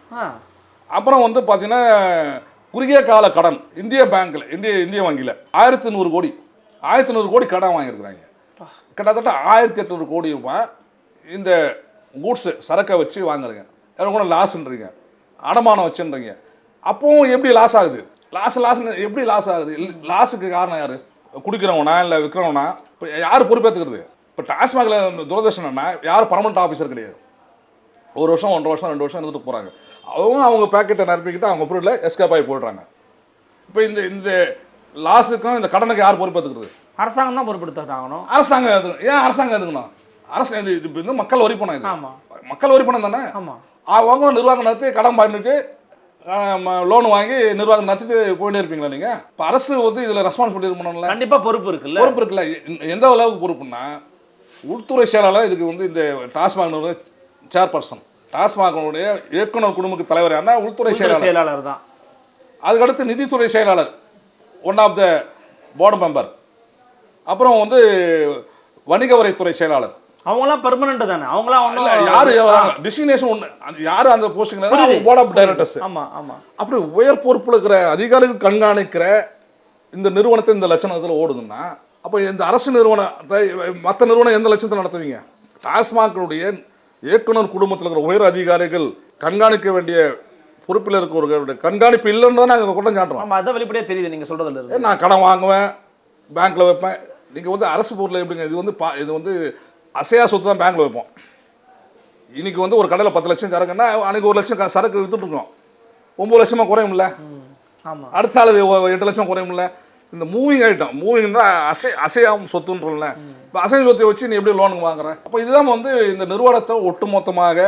அப்புறம் வந்து பார்த்தீங்கன்னா குறுகிய கால கடன் இந்திய வங்கியில் 1100 கோடி கடன் வாங்கியிருக்கிறாங்க. கிட்டத்தட்ட 1800 கோடி ரூபாய் இந்த கூட்ஸு சரக்கை வச்சு வாங்குறீங்க, கூட லாஸ்ன்றீங்க, அடமானம் வச்சுன்றீங்க. அப்போவும் எப்படி லாஸ் ஆகுது? எப்படி லாஸ் ஆகுது? லாஸுக்கு காரணம் யார்? குடிக்கிறவனா இல்லை விற்கிறவனா? இப்போ யார் பொறுப்பேற்றுக்கிறது? இப்போ டாஸ்மாகில் துரதர்ஷனா யார் பர்மனெண்ட் ஆஃபீஸர் கிடையாது. 1 வருஷம் 1.5 வருஷம் 2 வருஷம் இருந்துட்டு போகிறாங்க. அவங்க பேக்கெட்டை நிரப்பிக்கிட்டு அவங்க பொருளில் எஸ்கேப் ஆகி போடுறாங்க. இப்போ இந்த லாஸுக்கும் இந்த கடனுக்கு யார் பொறுப்பேற்றுக்கிறது? அரசாங்கம் தான் பொறுப்பெடுத்தாகணும். அரசாங்கம் ஏன் அரசாங்கம் எதுக்கணும்? அரசாங்கம் இது வந்து மக்கள் வரி பணம், இது மக்கள் வரி பணம் தானே. அவங்க நிர்வாகம் நடத்தி கடன் பண்ணிட்டு லோன் வாங்கி நிர்வாகம் நடத்திட்டு போயிட்டே இருப்பீங்களா நீங்கள்? இப்போ அரசு வந்து இதில் ரெஸ்பான்சிபிலிட்டி பண்ணணும்ல, கண்டிப்பாக பொறுப்பு இருக்குல்ல. எந்த அளவுக்கு பொறுப்புன்னா, உள்துறை செயலாளர் இதுக்கு வந்து இந்த டாஸ்மாக் சேர்பர்சன், டாஸ்மாகனுடைய இயக்குனர் குழுமக்கு தலைவர் யாருன்னா உள்துறை செயலாளர் தான். அதுக்கடுத்து நிதித்துறை செயலாளர், one of the board member. அப்புறம் வந்து வணிக வரித்துறை செயலாளர். அவங்களாம் பெர்மனன்ட் தானே, அவங்களாம் ஒன்றும் யார் டிசிக்னேஷன் ஒன்று, யார் அந்த போஸ்டிங் போர்ட் ஆஃப் டைரக்டர்ஸ். அப்படி உயர் பொறுப்பில் இருக்கிற அதிகாரிகள் கண்காணிக்கிற இந்த நிறுவனத்தை இந்த லட்சணத்தில் ஓடுதுன்னா, அப்போ இந்த அரசு நிறுவனத்தை மற்ற நிறுவனம் எந்த லட்சத்தில் நடத்துவீங்க? டாஸ்மாகனுடைய இயக்குனர் குடும்பத்தில் இருக்கிற உயர் அதிகாரிகள் கண்காணிக்க வேண்டிய பொறுப்பில் இருக்கிறவர்களுடைய கண்காணிப்பு இல்லைன்னு தான் நாங்கள் குற்றம் சாட்டுறோம். அதான் வெளிப்படையாக தெரியுது நீங்கள் சொல்கிறதுல. நான் கடன் வாங்குவேன், பேங்க்கில் வைப்பேன். நீங்கள் வந்து அரசு பொருள் எப்படிங்க, இது வந்து அசையா சொத்து தான் பேங்க்கில் வைப்போம். இன்றைக்கி வந்து ஒரு கடையில் 10 லட்சம் சரக்குன்னா அன்றைக்கி 1 லட்சம் சரக்கு விற்றுட்ருக்கோம், 9 லட்சமாக குறையும்ல. அடுத்த நாள் 8 லட்சம் குறையும்ல. இந்த மூவிங் ஐட்டம், மூவிங்னா அசையாம சொத்துன்றோம்ல. இப்போ அசைய சொத்தை வச்சு நீ எப்படி லோனுக்கு வாங்குறேன்? அப்போ இதுதான் வந்து இந்த நிறுவனத்தை ஒட்டுமொத்தமாக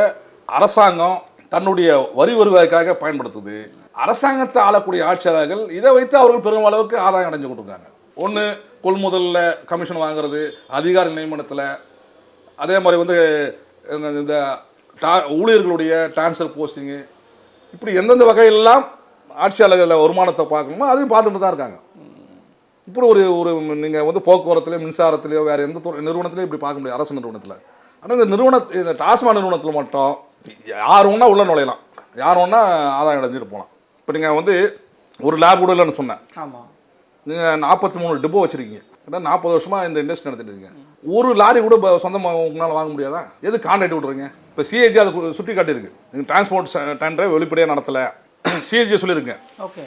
அரசாங்கம் தன்னுடைய வரி வருவாய்க்காக பயன்படுத்துது. அரசாங்கத்தை ஆளக்கூடிய ஆட்சியாளர்கள் இதை வைத்து அவர்கள் பெரும் அளவுக்கு ஆதாயம் அடைஞ்சு கொடுத்துருக்காங்க. ஒன்று கொள்முதலில் கமிஷன் வாங்குறது, அதிகாரி நியமனத்தில், அதே மாதிரி வந்து இந்த ஊழியர்களுடைய டிரான்ஸ்ஃபர் போஸ்டிங்கு, இப்படி எந்தெந்த வகையெல்லாம் ஆட்சியாளர்கள் வருமானத்தை பார்க்கணுமோ அதையும் பார்த்துட்டு தான் இருக்காங்க. இப்படி ஒரு நீங்கள் வந்து போக்குவரத்துலையோ மின்சாரத்துலையோ வேறு எந்த நிறுவனத்துலையும் இப்படி பார்க்க முடியாது அரசு நிறுவனத்தில். ஆனால் இந்த டாஸ்மாக் நிறுவனத்தில் மட்டும் யார் ஒன்றா உள்ள நுழையலாம், யார் ஒன்றா ஆதாயம் அடைஞ்சிட்டு போகலாம். இப்போ நீங்கள் வந்து ஒரு லேப் கூட இல்லைன்னு சொன்னேன், நீங்கள் 43 டிப்போ வச்சுருக்கீங்க. ஏன்னா 40 வருஷமா இந்த இண்டஸ்ட்ரி நடத்திட்டு இருக்கீங்க. ஒரு லாரி கூட சொந்தமாக உங்களால் வாங்க முடியாதா? எது கான்ட்ராக்ட் விட்றீங்க? இப்போ சிஏஜி அதை சுட்டி காட்டியிருக்கு. நீங்கள் டிரான்ஸ்போர்ட் டெண்டரை வெளிப்படையாக நடத்தலை, சிஏஜி சொல்லியிருங்க. ஓகே,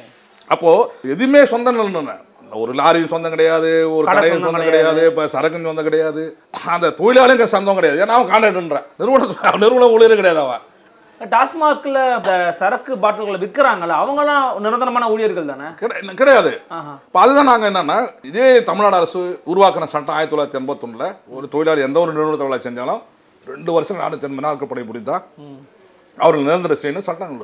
அப்போது எதுவுமே சொந்த நிலன்னு ஒரு லாரியும் சொந்தம் கிடையாது, ஒரு கடையும் சொந்தம் கிடையாது, இப்போ சரக்கு சொந்தம் கிடையாது, அந்த தொழிலாளிங்க சொந்தம் கிடையாது. ஏன்னா அவன் கான்ட்ராக்ட்ன்ற நிறுவன ஊழியரும் கிடையாது. அவன் டாஸ்மாக்ல சரக்கு பாட்டில்களை விற்கிறாங்களா, அவங்களாம் நிரந்தரமான ஊழியர்கள் தானே? கிடையாது. இப்போ அதுதான் நாங்கள் என்னன்னா, இதே தமிழ்நாடு அரசு உருவாக்கின சட்டம் 1981 ஒரு தொழிலாளி எந்த ஒரு நிறுவனத்தை வேலை செஞ்சாலும் 2 வருஷம் நாட்கள் புரிந்தா அவர்கள் நிரந்தர செய்யணும் சட்டம்.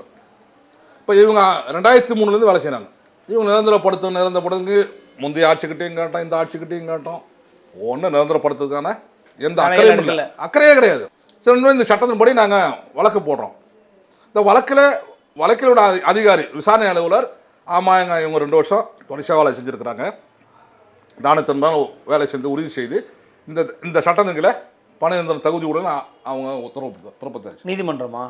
இப்போ இவங்க 2003 வேலை செய்யறாங்க. இவங்க நிரந்தரப்படுத்து முந்தைய ஆட்சிக்கிட்டையும் காட்டும், இந்த ஆட்சிக்கிட்டையும் காட்டும், ஒன்றும் நிரந்தரப்படுத்துறதுக்கான எந்த அக்கறையும் இல்லை, அக்கறையே கிடையாது. சரி, இந்த சட்டத்தின்படி நாங்கள் வழக்கு போடுறோம். இந்த வழக்கிலோட அதிகாரி விசாரணை அலுவலர் ஆமாங்க இவங்க 2 வருஷம் தொடர்ச்சியாக வேலை செஞ்சுருக்கிறாங்க, தானத்தின்பால் வேலை செஞ்சு உறுதி செய்து இந்த சட்டத்துக்குள்ள பணி தகுதியுடன் அவங்க உத்தரவு பிறப்பித்தாச்சு. நீதிமன்றமா?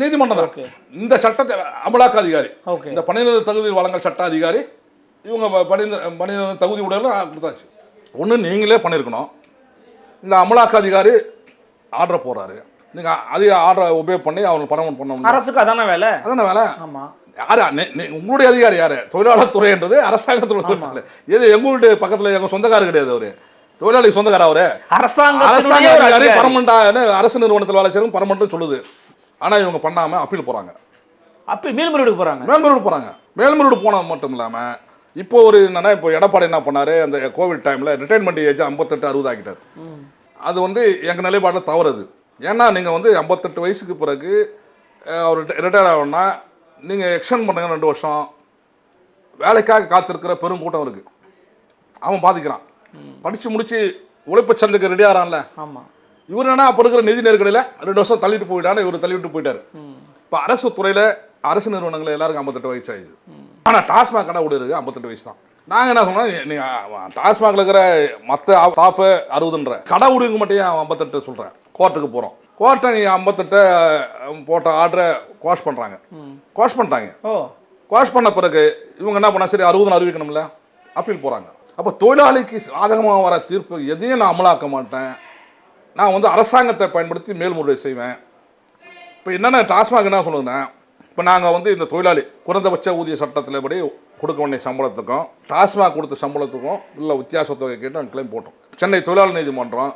நீதிமன்றம் தான் இந்த சட்டத்தை அமலாக்க அதிகாரி, இந்த பணிநிலை தகுதி வழங்கல் சட்ட அதிகாரி இவங்க பணிநிலை தகுதி உடனே கொடுத்தாச்சு. ஒன்று நீங்களே பண்ணியிருக்கணும், இந்த அமலாக்க அதிகாரி ஆர்டர் போடுறாரு, நீங்கள் அதிக ஆர்டரை உபயோக பண்ணி அவங்களுக்கு பணம் பண்ணணும். அரசுக்கு அதான வேலை? அதான வேலை. ஆமாம். யார் உங்களுடைய அதிகாரி யார்? தொழிலாளர் துறைன்றது அரசாங்கத்தோட. எது எங்கள் வீட்டு பக்கத்தில் எங்கள் சொந்தக்காரர் கிடையாது, அவர் தொழிலாளி சொந்தக்கார, அவரு அரசாங்க அதிகாரி, பர்மனெண்டாக அரசு நிறுவனத்தில் வேலை செய்யணும் பர்மனெண்ட்னு சொல்லுது. ஆனால் இவங்க பண்ணாமல் அப்பீல் போகிறாங்க, மேல்முறையீடு போகிறாங்க. மேல்முறையீடு போனது மட்டும் இல்லாமல் இப்போ ஒரு என்னன்னா, இப்போ எடப்பாடி என்ன பண்ணார், அந்த கோவிட் டைமில் ரிட்டைர்மெண்ட் ஏஜ் 58-60 ஆக்கிட்டார். அது எங்கள் நிலைப்பாட்டில் தவறுது. ஏன்னா நீங்கள் 58 வயசுக்கு பிறகு அவர் ரிட்டையர் ஆகணும்னா நீங்கள் எக்ஸ்டெண்ட் பண்ணுங்க 2 வருஷம். வேலைக்காக காத்திருக்கிற பெருங்கூட்டம் இருக்குது, அவன் பாதிக்கிறான். படித்து முடித்து உழைப்பு சந்தைக்கு ரெடி ஆகிறான்ல. ஆமாம். இவர் என்ன அப்போ இருக்கிற நிதி நெருக்கடியில் 2 வருஷம் தள்ளிட்டு போயிட்டான்னு இவர் தள்ளிவிட்டு போயிட்டார். இப்போ அரசு துறையில் அரசு நிறுவனங்கள் எல்லாருக்கும் 58 வயசு ஆயிடுச்சு. ஆனால் டாஸ்மாக் கடை ஊழியருக்கு 58 வயசு தான். நாங்கள் என்ன சொன்னோம், நீங்கள் டாஸ்மாகில் இருக்கிற மற்ற ஸ்டாஃபு 60ன்ற கடை ஊழியருக்கு மட்டும் 58 சொல்கிறேன். கோர்ட்டுக்கு போகிறோம், கோர்ட்டை நீ 58 போட்ட ஆர்டரை குவாஷ் பண்ணுறாங்க. குவாஷ் பண்ண பிறகு இவங்க என்ன பண்ணால் சரி 60 அறிவிக்கணும்ல, அப்பீல் போகிறாங்க. அப்போ தொழிலாளிக்கு சாதகமாக வர தீர்ப்பு எதையும் நான் அமலாக்க மாட்டேன், நான் அரசாங்கத்தை பயன்படுத்தி மேல்முறையீடு செய்வேன். இப்போ என்னென்ன டாஸ்மாக் என்ன சொல்லுதுன்னா, இப்போ நாங்கள் இந்த தொழிலாளி குறைந்தபட்ச ஊதிய சட்டத்தில் படி கொடுக்க வேண்டிய சம்பளத்துக்கும் டாஸ்மாக் கொடுத்த சம்பளத்துக்கும் இல்லை வித்தியாச தொகை கேட்டு நாங்கள் கிளைம் போட்டோம். சென்னை தொழிலாளர் நீதிமன்றம்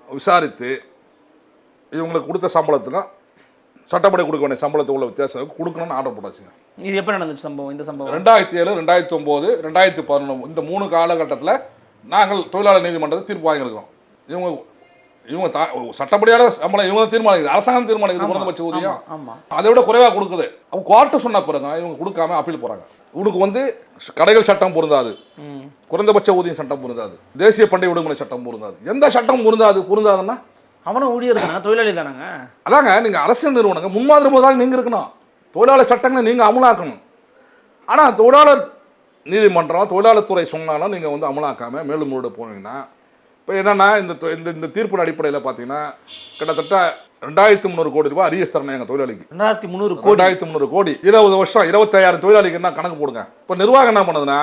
விசாரித்து இவங்களுக்கு கொடுத்த சம்பளத்துக்கும் சட்டப்படி கொடுக்க வேண்டிய சம்பளத்துக்கு உள்ள வித்தியாசம் கொடுக்கணும்னு ஆர்டர் போட்டாச்சுங்க. இது எப்போ நடந்துச்சு சம்பவம்? இந்த சம்பவம் 2007, 2009, 2011 இந்த 3 காலகட்டத்தில் நாங்கள் தொழிலாளர் நீதிமன்றத்தை தீர்ப்பு வாங்கியிருக்கோம். இவங்க சட்டப்படியான சம்பளம் இவங்க தீர்மானிக்குது, அரசாங்கம் தீர்மானிக்குது குறைந்தபட்ச ஊதியம். அதை விட குறைவாக கொடுக்குது. அவங்க கோர்ட்டு சொன்ன பிறகு இவங்க கொடுக்காம அப்பீல் போகிறாங்க. இவனுக்கு கடைகள் சட்டம் பொருந்தாது, குறைந்தபட்ச ஊதியம் சட்டம் பொருந்தாது, தேசிய பண்டிகை விடுமுறை சட்டம் பொருந்தாது, எந்த சட்டம் பொருந்தாதுன்னா அவனும் ஊழியர் தானே, தொழிலாளி தானாங்க. அதாங்க நீங்கள் அரசியல் நிறுவனங்க முன்மாதிரி முதலாளி நீங்கள் இருக்கணும், தொழிலாளர் சட்டங்களை நீங்கள் அமலாக்கணும். ஆனால் தொழிலாளர் நீதிமன்றம் தொழிலாளர் துறை சொன்னாலும் நீங்கள் அமலாக்காமல் மேலும் முழுட போனீங்கன்னா இப்போ என்னென்னா இந்த தீர்ப்பின் அடிப்படையில் பார்த்தீங்கன்னா கிட்டத்தட்ட 2300 கோடி ரூபாய் அரியஸ் தரணும் எங்கள் தொழிலாளிக்கு. 2300 கோடி 20 வருஷம் 25,000 தொழிலாளிக்கு என்ன கணக்கு போடுங்க. இப்போ நிர்வாகம் என்ன பண்ணுதுன்னா,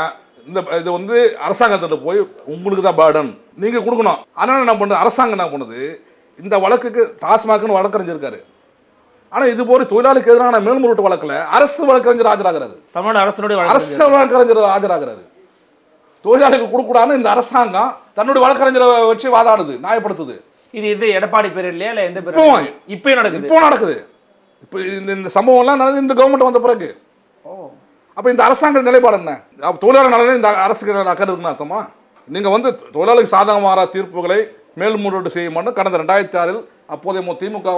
இது அரசாங்கத்திட்ட போய் உங்களுக்கு தான் பேர்டன் நீங்கள் கொடுக்கணும். அதனால் என்ன பண்ணுது அரசாங்கம், என்ன பண்ணுது இந்த வழக்குக்கு டாஸ்மாக்னு வழக்கறிஞர். ஆனால் இது போல தொழிலாளிக்கு எதிரான மேல்முறையீட்டு வழக்கில் அரசு வழக்கறிஞர் ஆஜராகிறாரு, தமிழ்நாடு அரசு வழக்கறிஞர் ஆஜராகிறாரு. தொழிலாளிக்கு கொடுக்கூடாதுன்னு இந்த அரசாங்கம் தன்னுடைய வழக்கறிஞரை வச்சு வாதாடுது, நியாயப்படுத்துது. இது எடப்பாடி பேர் இல்லையா, இல்லை எந்த பேர்? இப்போ நடக்குது. இப்போ இந்த சம்பவம்லாம் நடந்து இந்த கவர்மெண்ட் வந்த பிறகு. அப்போ இந்த அரசாங்க நிலைப்பாடு என்ன? தொழிலாளர் நலனே இந்த அரசுக்கு அக்கறை இருக்குன்னு அர்த்தமா? நீங்கள் தொழிலாளிக்கு சாதகமான தீர்ப்புகளை மேல்முறையீடு செய்ய மாட்டோம். கடந்த 2006 அப்போதைய திமுக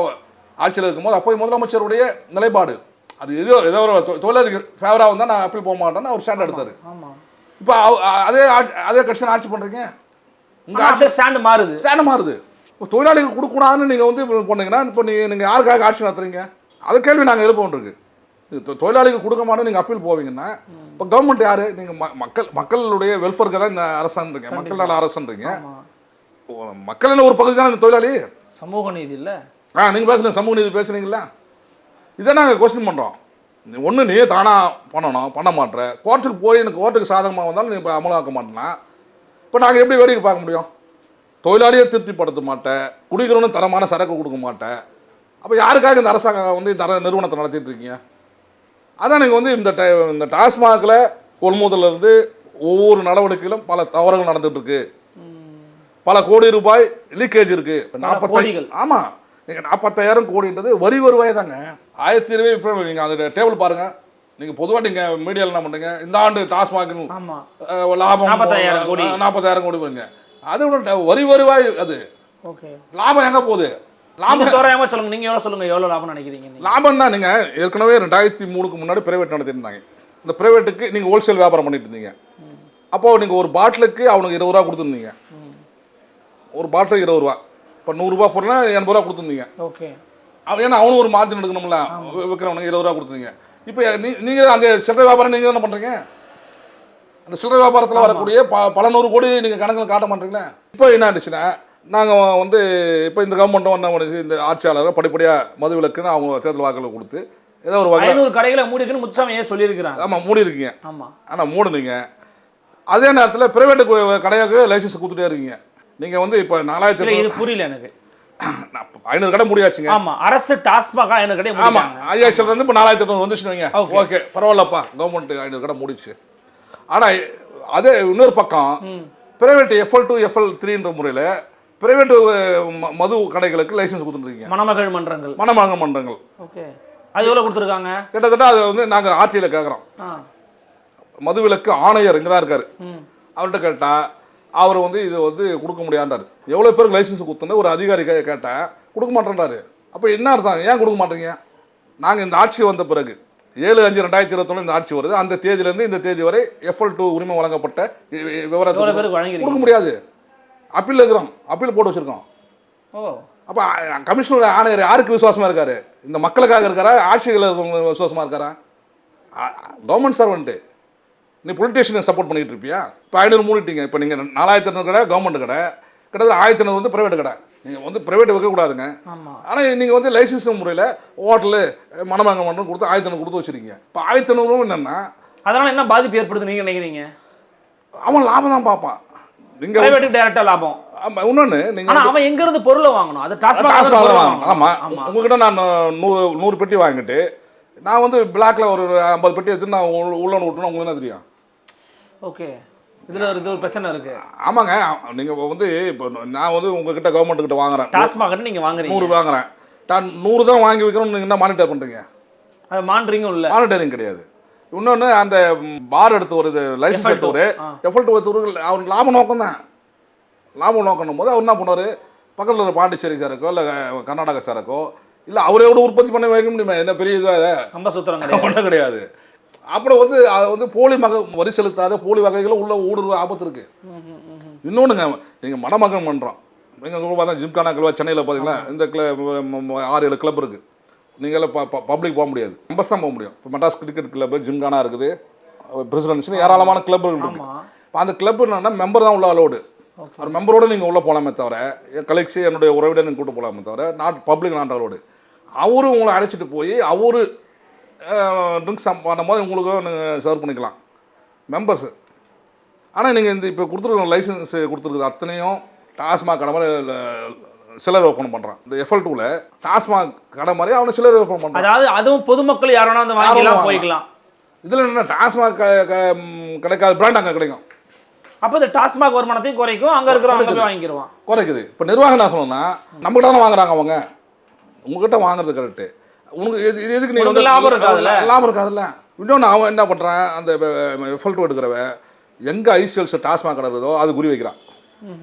ஆட்சியில் இருக்கும்போது அப்போதைய முதலமைச்சருடைய நிலைப்பாடு அது ஏதோ ஒரு தொழிலாளிக்கு ஃபேவராக வந்தால் நான் அப்பீல் போக மாட்டேன்னு அவர் ஸ்டாண்ட் எடுத்தார். இப்போ அதே கட்சி ஆட்சி பண்ணுறீங்க, உங்கள் ஆட்சி ஸ்டாண்டு மாறுது. இப்போ தொழிலாளிகள் கொடுக்கூடாதுன்னு நீங்கள் போனீங்கன்னா இப்போ நீங்கள் யாருக்காக ஆட்சி நடத்துறீங்க? அது கேள்வி நாங்கள் எழுப்ப வேண்டியிருக்கு. தொழிலாளிகள் கொடுக்க மாட்டோம் நீங்கள் அப்பீல் போவீங்கன்னா இப்போ கவர்மெண்ட் யார்? நீங்கள் மக்களுடைய வெல்ஃபேருக்கு தான் இந்த அரசுன்றீங்க, மக்கள் நல அரசுன்றீங்க. மக்களில் ஒரு பகுதி தான் இந்த தொழிலாளி. சமூக நீதி இல்லை. நீங்கள் பேசுகிறீங்க, சமூக நீதி பேசுகிறீங்களா? இதை நாங்கள் கொஸ்டின் பண்ணுறோம். ஒன்று நீ தானாக பண்ணணும், பண்ண மாட்டேற. கோர்ட்டுக்கு போய் எனக்கு கோர்ட்டுக்கு சாதகமாக வந்தாலும் நீ இப்போ அமலாக்க மாட்டேன்னா இப்போ இப்போ நாங்கள் எப்படி வேடிக்கை பார்க்க முடியும்? தொழிலாளியை திருப்திப்படுத்த மாட்டேன், குடிக்கிறவனும் தரமான சரக்கு கொடுக்க மாட்டேன். அப்போ யாருக்காக இந்த அரசாங்கம் வந்து இந்த நிறுவனத்தை நடத்திட்டு இருக்கீங்க? அதான் நீங்கள் வந்து இந்த டாஸ்மாகில் கொள்முதலிருந்து ஒவ்வொரு நடவடிக்கையிலும் பல தவறுகள் நடந்துட்டு இருக்கு. பல கோடி ரூபாய் லீக்கேஜ் இருக்கு. 40 ஆமாம், நீங்கள் 40,000 கோடின்றது வரி வருவாய் தாங்க. 1020 இப்போ நீங்கள் அந்த டேபிள் பாருங்கள். நீங்கள் பொதுவாக நீங்கள் மீடியாவில் என்ன பண்ணுறீங்க, இந்த ஆண்டு டாஸ்மாக் லாபம் 40,000 கோடி பண்ணுங்க. அது வரி வருவாய். அது லாபம் எங்கே போகுது? லாபம் தோராயமாக சொல்லுங்க. நீங்கள் எவ்வளோ சொல்லுங்கள், எவ்வளோ லாபம் நினைக்கிறீங்க? லாபம்னா நீங்கள் ஏற்கனவே 2003க்கு முன்னாடி பிரைவேட் நடத்திருந்தாங்க. இந்த பிரைவேட்டுக்கு நீங்கள் ஹோல்சேல் வியாபாரம் பண்ணிட்டு இருந்தீங்க. அப்போது நீங்கள் ஒரு பாட்டிலுக்கு அவனுக்கு 20 ரூபா கொடுத்துருந்தீங்க. ஒரு பாட்டில் 20 ரூபா. இப்போ 100 ரூபா பொருள்னா 80 ரூபா கொடுத்துருந்தீங்க. ஓகே. ஏன்னா அவனும் ஒரு மார்ஜின் எடுக்கணும்ல, விற்கிறவனுக்கு 20 ரூபா கொடுத்துருந்தீங்க. இப்போ நீங்கள் அந்த சில்லறை வியாபாரம் நீங்கள் என்ன பண்ணுறீங்க? அந்த சில்லறை வியாபாரத்தில் வரக்கூடிய பல 100 கோடி நீங்கள் கணக்கில் காட்ட மாட்டீங்களே. இப்போ என்ன ஆயிடுச்சுன்னா, நாங்கள் வந்து இப்போ இந்த கவர்மெண்ட்டும் என்ன பண்ணுச்சு, இந்த ஆட்சியாளர்கள் படிப்படியாக மது விலக்குன்னு அவங்க தேர்தல் வாக்குகளை கொடுத்து ஏதோ ஒரு 500 கடைகளை மூடிக்குன்னு முத்துசாமி ஏன் சொல்லியிருக்கிறாங்க. ஆமாம், மூடி இருக்கீங்க. ஆமாம், ஆனால் மூடுனீங்க. அதே நேரத்தில் பிரைவேட்டு கடையாக்கு லைசன்ஸ் கொடுத்துட்டே இருக்கீங்க. நீங்கள் வந்து இப்போ 4000 இது புரியல எனக்கு. 500 கடை முடியாச்சுங்க. ஆமாம், அரசு டாஸ்மாக 500 கடை. ஆமாம், 5000 வந்து இப்போ 4800 வந்துச்சுன்னு வைங்க. ஓகே, பரவாயில்லப்பா, கவர்மெண்ட் 500 கடை முடிச்சு. ஆனால் அதே இன்னொரு பக்கம் பிரைவேட் FL2 FL3ன்ற முறையில் பிரைவேட் மது கடைகளுக்கு லைசன்ஸ் கொடுத்துருக்கீங்க. மணமகள் மன்றங்கள். ஓகே, அது எவ்வளோ கொடுத்துருக்காங்க? கிட்டத்தட்ட அதை வந்து நாங்கள் ஆர்டியில் கேட்குறோம். மது விலக்கு ஆணையர் இங்கே தான் இருக்காரு. அவர்கிட்ட கேட்டால் அவர் வந்து இது வந்து கொடுக்க முடியாண்டாரு. எவ்வளோ பேருக்கு லைசன்ஸ் கொடுத்தோன்னு ஒரு அதிகாரி கேட்டால் கொடுக்க மாட்டேன்றாரு. அப்போ என்ன அர்த்தம்? ஏன் கொடுக்க மாட்டேங்க? நாங்கள் இந்த ஆட்சி வந்த பிறகு 7/5/2021 இந்த ஆட்சி வருது. அந்த தேதியிலேருந்து இந்த தேதி வரை FL2 உரிமை வழங்கப்பட்ட விவரத்தை கொடுக்க முடியாது. அப்பீல் இருக்கிறோம், அப்பீல் போட்டு வச்சுருக்கோம். அப்போ கமிஷனர் ஆணையர் யாருக்கு விசுவாசமாக இருக்காரு? இந்த மக்களுக்காக இருக்காரா, ஆட்சிகளில் இருக்கவங்க விசுவாசமாக இருக்காரா? Government servant. நீ பொலிட்டீஷியனை சப்போர்ட் பண்ணிட்டு இருப்பியா? இப்போ 500 மூடிட்டீங்க. இப்போ நீங்கள் 4200 கடை கவர்மெண்ட் கடை, கிட்டத்தட்ட 1500 வந்து ப்ரைவேட் கடை. நீங்கள் வந்து ப்ரைவேட் வைக்கக்கூடாதுங்க. ஆனால் நீங்கள் வந்து லைசன்ஸ் முறையில் ஹோட்டலு மணமங்க மன்றம் கொடுத்து 1500 கொடுத்து வச்சுருக்கீங்க. இப்போ 1500 என்னென்னா அதனால் என்ன பாதிப்பு ஏற்படுது நீங்கள் நினைக்கிறீங்க? அவன் லாபம் தான் பார்ப்பான். நீங்கள் பிரைவேட்டுக்கு டைரக்டாக லாபம். ஆமாம், இன்னொன்று நீங்கள் அவன் எங்கேருந்து பொருளை வாங்கணும்? அது டாஸ்மாக் வாங்கணும். ஆமாம், உங்ககிட்ட நான் 100 பெட்டி வாங்கிட்டு நான் வந்து பிளாக்ல ஒரு 50 பெட்டி எடுத்து நான் உள்ள விட்டுனா உங்களுக்கு என்ன தெரியும்? ஓகே, இதில் ஒரு பிரச்சனை இருக்கு. ஆமாங்க, நீங்கள் வந்து இப்போ நான் வந்து உங்ககிட்ட கவர்மெண்ட் கிட்ட வாங்குறேன், டாஸ்மாக் நீங்கள் வாங்குறீங்க, 100 வாங்குறேன். நான் 100 தான் வாங்கி வைக்கிறோம். நீங்கள் என்ன மானிட்டர் பண்ணுறீங்க? அது மானிட்டரிங்கும் இல்லை, மானிட்டரிங் கிடையாது. இன்னொன்று அந்த பார் எடுத்து ஒரு லைசன்ஸ் எடுத்து ஒரு FL2 எடுத்து அவன் லாப நோக்கம் தான். லாபம் நோக்கணும் போது அவர் என்ன பண்ணுவார்? பக்கத்தில் ஒரு பாண்டிச்சேரி சரக்கோ இல்லை கர்நாடகா சரக்கோ இல்லை அவரே கூட உற்பத்தி பண்ணி வைக்க முடியுமா? என்ன பெரிய இதாக ரொம்ப சுத்தம் ஒன்றும் கிடையாது. அப்புறம் வந்து அதை வந்து போலி வரி செலுத்தாத போலி வகைகளும் உள்ள ஊடுருவ ஆபத்து இருக்குது. இன்னொன்றுங்க, நீங்கள் மணமகன் பண்ணுறோம். நீங்கள் பார்த்தா ஜிம்கானா கிளப் சென்னையில் பார்த்தீங்களா, இந்த 6-7 கிளப் இருக்குது. நீங்களே பப்ளிக் போக முடியாது, மெம்பர்ஸ் தான் போக முடியும். இப்போ மெட்ராஸ் கிரிக்கெட் கிளப்பு, ஜிம்கானா இருக்குது, பிரசிடென்ட்ஸ்னு ஏராளமான கிளப்புகள் இருக்குது. இப்போ அந்த கிளப் என்னன்னா மெம்பர் தான் உள்ள அலோடு. ஒரு மெம்பரோடு நீங்கள் உள்ளே போகலாமே தவிர, என் கலெக்ஸி என்னுடைய உறவினர் நீங்கள் கூட்டு போகலாமே தவிர பப்ளிக் நாட் அலோடு. அவரும் உங்களை அழைச்சிட்டு போய் அவரு ட்ரிங்க்ஸ் பண்ணும்போது உங்களுக்கு நீங்கள் சர்வ் பண்ணிக்கலாம் மெம்பர்ஸு. ஆனால் நீங்கள் இந்த இப்போ கொடுத்துருக்க லைசன்ஸ் கொடுத்துருக்குது அத்தனையும் டாஸ்மாக் கடை மாதிரி சிலர் ஓப்பன் பண்ணுறான். இந்த FL2ல டாஸ்மாக் கடை மாதிரி அவனை சிலர் ஓப்பன் பண்ணுறான். அதாவது அதுவும் பொதுமக்கள் யாரும் வந்து வாங்கிக்கலாம், போய்க்கலாம். இதில் என்ன டாஸ்மாக் கிடைக்காத பிராண்ட் அங்கே கிடைக்கும். அப்போ இந்த டாஸ்மாக் வருமானத்தையும் குறைக்கும், அங்கே இருக்கிறவங்க வாங்கிடுவான், குறைக்குது. இப்போ நிர்வாகம் என்ன சொல்லணும்னா, நம்மகிட்ட தானே வாங்குறாங்க அவங்க, உங்ககிட்ட வாங்குறது கரெக்டு. உனக்கு எதுக்கு நீங்கள் வந்து லாபம் இருக்காதுல்ல. இன்னொன்று அவன் என்ன பண்ணுறான், அந்த FL2 எடுக்கிறவன் எங்கே ஐசிஎல்ஸ் டாஸ்மாக் கடை இருக்குதோ அது குறி வைக்கிறான்,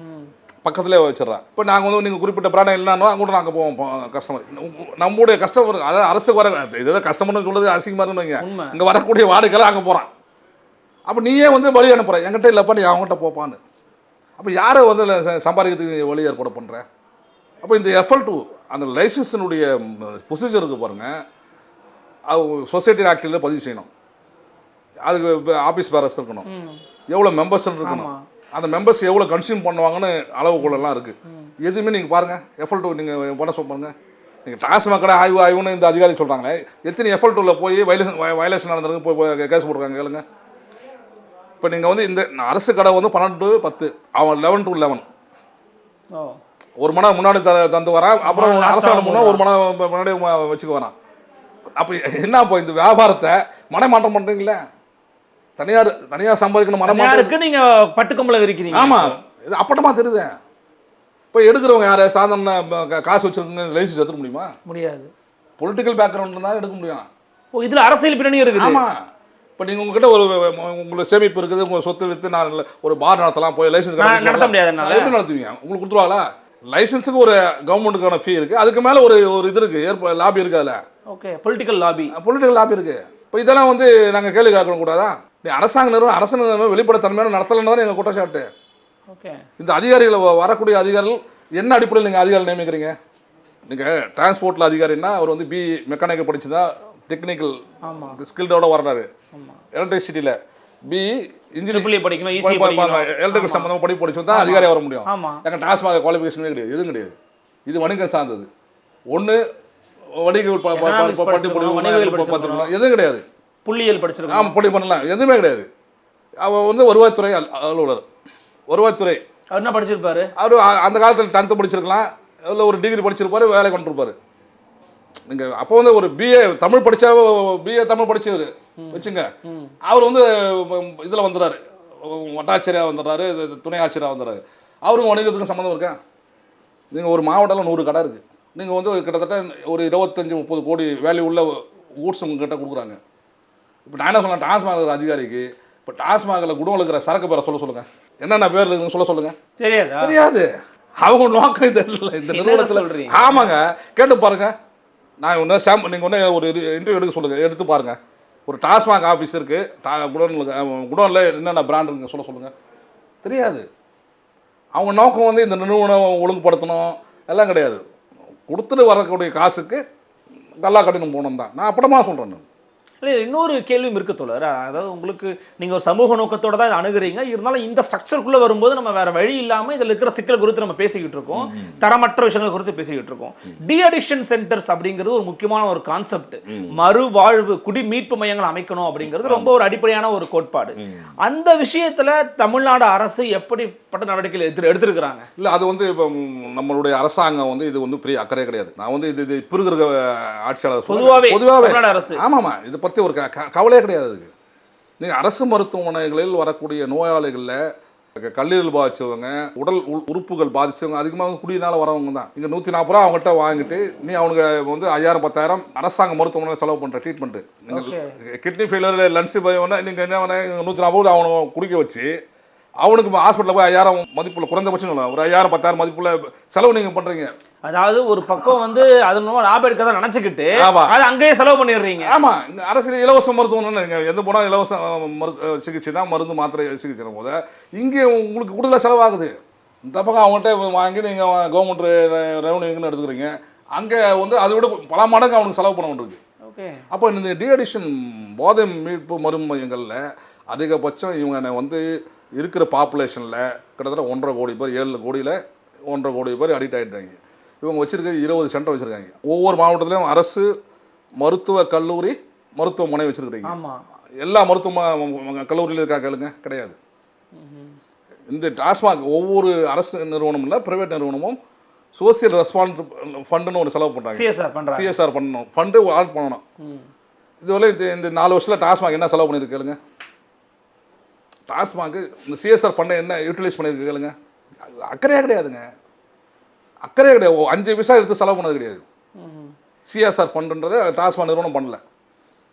பக்கத்துலேயே வச்சிடறான். இப்போ நாங்கள் வந்து நீங்கள் குறிப்பிட்ட பிராண்ட் இல்லைன்னா அங்கே நாங்கள் போவோம். கஸ்டமர் நம்முடைய கஸ்டமர், அதாவது அரசுக்கு வர இதெல்லாம் கஸ்டமர்னு சொல்கிறது அசிங்கமாக இருக்குன்னு இங்கே வரக்கூடிய வாடகைலாம் அங்கே போகிறான். அப்போ நீயே வந்து வழி அனுப்புகிற, என்கிட்ட இல்லைப்பா நீ அவங்ககிட்ட போப்பான்னு. அப்போ யாரை வந்து சம்பாதிக்கிறதுக்கு வழி ஏற்பாடு பண்ணுறேன்? அப்போ இந்த FL2 அந்த லைசன்ஸினுடைய ப்ரொசீஜருக்கு பாருங்கள், அது சொசைட்டி ஆக்டில் பதிவு செய்யணும், அதுக்கு ஆஃபீஸ் பேரஸ் இருக்கணும், எவ்வளோ மெம்பர்ஸ் இருக்கணும், அந்த மெம்பர்ஸ் எவ்வளோ கன்சியூம் பண்ணுவாங்கன்னு அளவுக்குள்ளெல்லாம் இருக்குது. எதுவுமே நீங்கள் பாருங்கள், FL2 நீங்கள் பண்ண சொல்லுங்க. நீங்கள் டாஸ்மாக் கடை ஆய்வுன்னு இந்த அதிகாரி சொல்கிறாங்களே, எத்தனை FL2ல போய் வயலேஷன் நடந்திருக்கு போய் கேஸ் போட்டிருக்காங்க கேளுங்க. இப்போ நீங்கள் வந்து இந்த அரசு கடை வந்து 12 to 10, அவன் 11 to 11 ஒரு மணி நேரம் முன்னாடி தந்து வரான், அப்புறம் அரசாங்கம் முன்னாடி ஒரு மணி நேரம் முன்னாடி வச்சுக்க வரான். அப்போ என்ன இப்போ இந்த வியாபாரத்தை மனமாற்றம் பண்ணுறீங்களே, தனியார் சம்பாதிக்கணும் மனமாற்றம் நீங்க பட்டுக்கம்பளை விரிக்கிறீங்க. ஆமாம், இது அப்பட்டமா தெரியுது. இப்போ எடுக்கிறவங்க யார் சாதாரண காசு வச்சுருக்கீங்க லைசன்ஸ் எடுத்துக்க முடியுமா? முடியாது. பொலிட்டிக்கல் பேக்ரவுண்ட் இருந்தால் எடுக்க முடியும். ஓ, இதில் அரசியல் பின்னணி இருக்குது. ஆமாம், இப்போ நீங்கள் உங்ககிட்ட உங்களுக்கு சேமிப்பு இருக்குது, உங்கள் சொத்து விற்று நான் ஒரு பார் நடத்தலாம், போய் லைசன்ஸ் நடத்த முடியாது. எப்படி நடத்துவீங்க? உங்களுக்கு கொடுத்துருவாங்களா? லைசன்ஸுக்கு ஒரு கவர்மெண்ட்டுக்கான ஃபீ இருக்குது, அதுக்கு மேலே ஒரு இது இருக்குது, லாபி இருக்குது. அதில் ஓகே, பொலிட்டிக்கல் லாபி இருக்குது. இப்போ இதெல்லாம் வந்து நாங்கள் கேள்வி கேட்கணும் கூடாதா? நீ அரசாங்க நிறுவனம் அரசு நிறுவனம் வெளிப்படைத்தன்மையான நடத்தலைன்னு தான் எங்கள் குற்றச்சாட்டு. ஓகே, இந்த அதிகாரிகள் வரக்கூடிய அதிகாரிகள் என்ன அடிப்படையில் நீங்கள் அதிகாரி நியமிக்கிறீங்க? நீங்கள் டிரான்ஸ்போர்ட்டில் அதிகாரின்னா அவர் வந்து மெக்கானிக்கல் படிச்சுதான் டெக்னிக்கல் ஸ்கில்டோட வர்றாரு. எலக்ட்ரிசிட்டியில் இன்ஜினியரிங் படிக்கணும், எலக்ட்ரிக்கல் சம்பந்தமாக படிச்சு தான் அதிகாரி வர முடியும். எங்கள் டாஸ்மாக குவாலிஃபிகேஷனே கிடையாது, எதுவும் கிடையாது. இது வணிகம் சார்ந்தது. ஒன்று வணிக எதுவும் கிடையாது. புள்ளியியல் படிச்சிருக்கோம். ஆமாம், படி பண்ணலாம், எதுவுமே கிடையாது. அவர் வந்து வருவாய்த்துறை அலுவலர். வருவாய்த்துறை அவர் என்ன படிச்சிருப்பாரு? அவர் அந்த காலத்தில் 10th படிச்சிருக்கலாம், இல்லை ஒரு டிகிரி படிச்சிருப்பாரு, வேலை கொண்டிருப்பாரு. நீங்கள் அப்போ வந்து ஒரு பிஏ தமிழ் படித்தா பிஏ தமிழ் படித்தவர் வச்சுங்க, அவர் வந்து இதில் வந்துடுறாரு, வட்டாட்சியராக வந்துடுறாரு, துணை ஆட்சியராக வந்துடுறாரு. அவருக்கு வணிகத்துக்கும் சம்மந்தம் இருக்கா? நீங்கள் ஒரு மாவட்டத்தில் 100 கடை இருக்குது, நீங்கள் வந்து கிட்டத்தட்ட ஒரு 25-30 கோடி வேல்யூ உள்ள ஊட்ஸ் உங்ககிட்ட கொடுக்குறாங்க. இப்போ நான் என்ன சொன்னேன், டாஸ்மாக் அதிகாரிக்கு இப்போ டாஸ்மாகில் குடோனில் இருக்கிற சரக்கு பேரை சொல்லுங்கள், என்னென்ன பேர் இருக்குன்னு சொல்லுங்கள். தெரியாது. அவங்க நோக்கம் இது இல்லை இந்த நிறுவனத்தில். ஆமாங்க, கேட்டு பாருங்க. நான் ஒன்று நீங்கள் ஒன்று ஒரு இன்டர்வியூ எடுக்க சொல்லுங்கள், எடுத்து பாருங்கள். ஒரு டாஸ்மாக் ஆஃபீஸ் இருக்குது, குடோனில் என்னென்ன பிராண்ட் இருக்குங்க சொல்லுங்கள். தெரியாது. அவங்க நோக்கம் வந்து இந்த நிறுவனம் ஒழுங்குபடுத்தணும் எல்லாம் கிடையாது. கொடுத்துட்டு வரக்கூடிய காசுக்கு நல்லா கட்டணம் போகணும் தான் நான் அப்படமா சொல்கிறேன். இல்லை, இன்னொரு கேள்வியும் இருக்கு தோழர். அதாவது உங்களுக்கு நீங்கள் ஒரு சமூக நோக்கத்தோடு தான் அணுகுறீங்க, இருந்தாலும் இந்த ஸ்ட்ரக்சருக்குள்ளே வரும்போது நம்ம வேறு வழி இல்லாமல் இதில் இருக்கிற சிக்கல் குறித்து நம்ம பேசிக்கிட்டு இருக்கோம், தரமற்ற விஷயங்கள் குறித்து பேசிக்கிட்டு இருக்கோம். டி அடிக்ஷன் சென்டர்ஸ் அப்படிங்கிறது ஒரு முக்கியமான ஒரு கான்செப்ட். மறுவாழ்வு குடி மீட்பு மையங்கள் அமைக்கணும் அப்படிங்கிறது ரொம்ப ஒரு அடிப்படையான ஒரு கோட்பாடு. அந்த விஷயத்தில் தமிழ்நாடு அரசு எப்படிப்பட்ட நடவடிக்கைகள் எடுத்திருக்கிறாங்க? இல்லை, அது வந்து இப்போ நம்மளுடைய அரசாங்கம் வந்து இது வந்து பெரிய அக்கறை கிடையாது. நான் வந்து இது இப்போ இருக்கிற ஆட்சியாளர் பொதுவாகவே அரசு ஆமாம்மா இதை பற்றி ஒரு கவலையே கிடையாது. அதுக்கு நீங்கள் அரசு மருத்துவமனைகளில் வரக்கூடிய நோயாளிகளில் கல்லீரல் பாதித்தவங்க, உடல் உறுப்புகள் பாதித்தவங்க, அதிகமாக குடியினால் வரவங்க தான். இங்கே 140 ரூபா அவங்ககிட்ட வாங்கிட்டு நீ அவனுக்கு வந்து 5000-10,000 அரசாங்க மருத்துவமனை செலவு பண்ணுற ட்ரீட்மெண்ட்டு. நீங்கள் கிட்னி ஃபெயிலியர் லன்ஸ் பயம்னா நீங்கள் என்ன 140 அவனை குடிக்க வச்சு அவனுக்கு ஹாஸ்பிட்டலில் போய் 5000 மதிப்புள்ள குறைந்தபட்சம் ஒரு 5000-10,000 மதிப்புள்ள செலவு நீங்கள் பண்ணுறீங்க. அதாவது ஒரு பக்கம் வந்து அது லாபம் எடுக்க தான் நினச்சிக்கிட்டு அதை அங்கேயே செலவு பண்ணிடுறீங்க. ஆமாம், இங்கே அரசியல் இலவச மருத்துவம்னு நீங்கள் எந்த போனால் இலவச சிகிச்சை தான், மருந்து மாத்திரை சிகிச்சை போது இங்கே உங்களுக்கு கூடுதலாக செலவாகுது. இந்த பக்கம் அவங்கள்ட்ட வாங்கி நீங்கள் கவர்மெண்ட் ரெவன்யூன்னு எடுத்துக்கிறீங்க, அங்கே வந்து அதை விட பல மடங்கு அவனுக்கு செலவு பண்ண வேண்டியிருக்கு. ஓகே, அப்போ இந்த டி அடிக்ஷன் போதை மீட்பு மருமையங்களில் அதிகபட்சம் இவங்க வந்து இருக்கிற பாப்புலேஷனில் கிட்டத்தட்ட 1.5 கோடி பேர், 7 கோடியில் 1.5 கோடி பேர் அடிக்ட் ஆகிட்டாங்க. இவங்க வச்சுருக்க 20 சென்டர் வச்சுருக்காங்க. ஒவ்வொரு மாவட்டத்திலையும் அரசு மருத்துவ கல்லூரி மருத்துவமனை வச்சுருக்கிறீங்க. எல்லா மருத்துவ கல்லூரியில் இருக்கா கேளுங்க, கிடையாது. இந்த டாஸ்மாக் ஒவ்வொரு அரசு நிறுவனம் இல்லை, ப்ரைவேட் நிறுவனமும் சோசியல் ரெஸ்பான்சிபிள் ஃபண்டுன்னு ஒரு செலவு பண்ணுறாங்க. சிஎஸ்ஆர் பண்ணணும், ஃபண்டு ஆட் பண்ணணும். இதுவரை இந்த 4 வருஷத்தில் டாஸ்மாக் என்ன செலவு பண்ணியிருக்கு கேளுங்க. டாஸ்மாக் இந்த சிஎஸ்ஆர் ஃபண்டை என்ன யூட்டிலைஸ் பண்ணியிருக்கு கேளுங்க. அக்கறையாக கிடையாதுங்க, அக்கறையாக கிடையாது. 5 பைசா எடுத்து செலவு பண்ணது கிடையாது. சிஎஸ்ஆர் ஃபண்டுன்றதை டாஸ்மாக் நிறுவனம் பண்ணல.